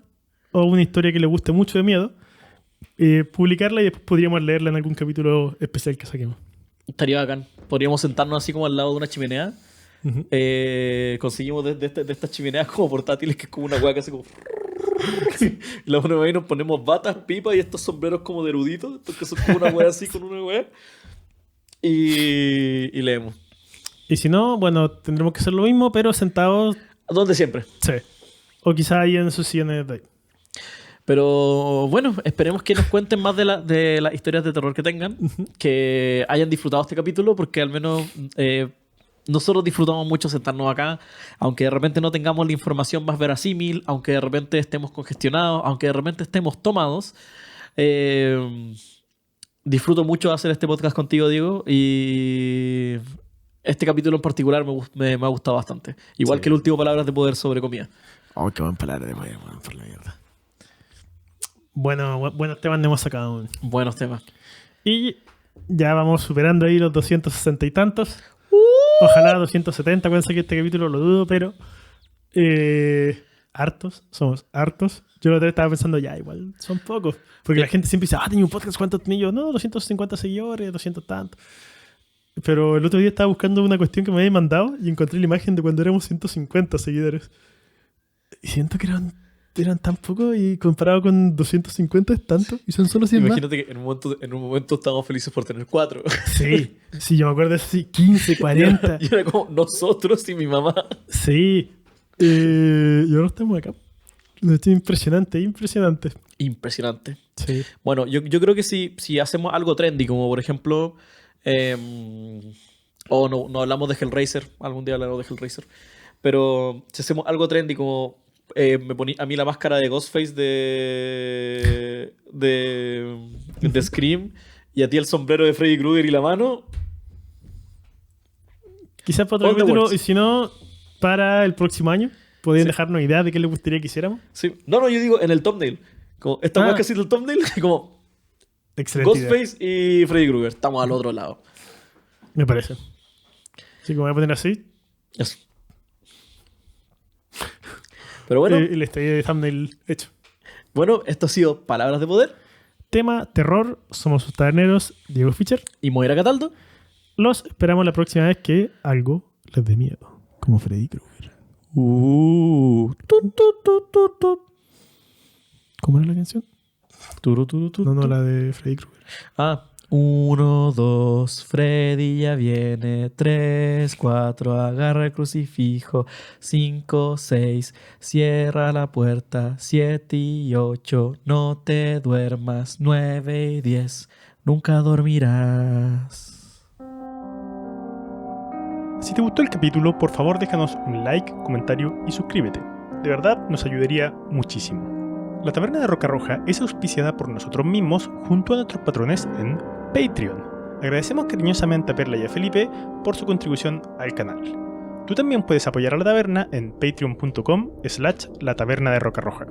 o una historia que le guste mucho de miedo, publicarla y después podríamos leerla en algún capítulo especial que saquemos. Estaría bacán. Podríamos sentarnos así como al lado de una chimenea. Ujú. Conseguimos de estas chimeneas como portátiles, que es como una hueá que hace como... y la ponemos ahí, nos ponemos batas, pipas y estos sombreros como de eruditos, estos que son como una hueá así con una hueá. Y leemos. Y si no, bueno, tendremos que hacer lo mismo, pero sentados, Donde siempre. sí. O quizá ahí en sus sillones de ahí. Pero bueno, esperemos que nos cuenten más de las historias de terror que tengan, que hayan disfrutado este capítulo, porque al menos nosotros disfrutamos mucho sentarnos acá, aunque de repente no tengamos la información más verosímil, aunque de repente estemos congestionados, aunque de repente estemos tomados. Disfruto mucho hacer este podcast contigo, Diego, y este capítulo en particular me ha gustado bastante. Igual Sí. que el último Palabras de Poder sobre comida. Oh, qué buen palabra de poder, bueno, por la mierda. Bueno, buenos temas hemos sacado. Buenos temas. Y ya vamos superando ahí los 260 y tantos. Ojalá 270, acuérdense que este capítulo lo dudo, pero hartos, somos hartos. Yo la otra vez estaba pensando, ya, igual, son pocos. Porque la gente siempre dice, tenía un podcast, ¿cuántos tenía yo? No, 250 seguidores, 200 tantos. Pero el otro día estaba buscando una cuestión que me había mandado y encontré la imagen de cuando éramos 150 seguidores. Y siento que eran tan pocos y comparado con 250 es tanto y son solo 100 Imagínate que en un momento estáamos felices por tener 4. Sí, sí, yo me acuerdo de así, 15, 40. Y era como nosotros y mi mamá. Sí. Y ahora estamos acá. Estoy impresionante. Impresionante. Sí. Bueno, yo creo que si hacemos algo trendy, como por ejemplo... o no hablamos de Hellraiser, algún día hablaremos de Hellraiser. Pero si hacemos algo trendy como me poní a mí la máscara de Ghostface de Scream y a ti el sombrero de Freddy Krueger y la mano. Quizás para otro On the capítulo, works. y si no, para el próximo año, podrían Sí. dejarnos idea de qué les gustaría que hiciéramos. Sí. No, yo digo en el thumbnail. Como esta weá que así del thumbnail, como Excelente idea. Ghostface y Freddy Krueger. Estamos al otro lado. Me parece. Así que me voy a poner así. Eso. Pero bueno, Y le estoy de thumbnail hecho. esto ha sido Palabras de Poder Tema terror. Somos sus taberneros. Diego Fischer. y Moira Cataldo. Los esperamos la próxima vez que algo les dé miedo. Como Freddy Krueger. Tut, tut, tut, tut, tut. ¿Cómo era la canción? Turu, turu, tut, No, tut. la de Freddy Krueger. 1, 2, Freddy ya viene. 3, 4, agarra el crucifijo. 5, 6, cierra la puerta. 7 y 8, no te duermas. 9 y 10, nunca dormirás. Si te gustó el capítulo, por favor déjanos un like, comentario y suscríbete. De verdad nos ayudaría muchísimo. La Taberna de Roca Roja es auspiciada por nosotros mismos junto a nuestros patrones en Patreon. Agradecemos cariñosamente a Perla y a Felipe por su contribución al canal. Tú también puedes apoyar a la taberna en patreon.com/la taberna de Roca Roja.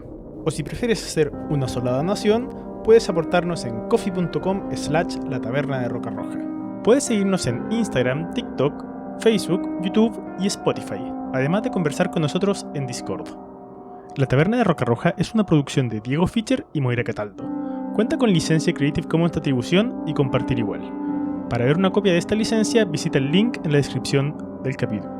O si prefieres hacer una sola donación, puedes aportarnos en coffee.com/la taberna de Roca Roja. Puedes seguirnos en Instagram, TikTok, Facebook, YouTube y Spotify, además de conversar con nosotros en Discord. La Taberna de Roca Roja es una producción de Diego Fischer y Moira Cataldo. Cuenta con licencia Creative Commons de atribución y compartir igual. Para ver una copia de esta licencia, visita el link en la descripción del capítulo.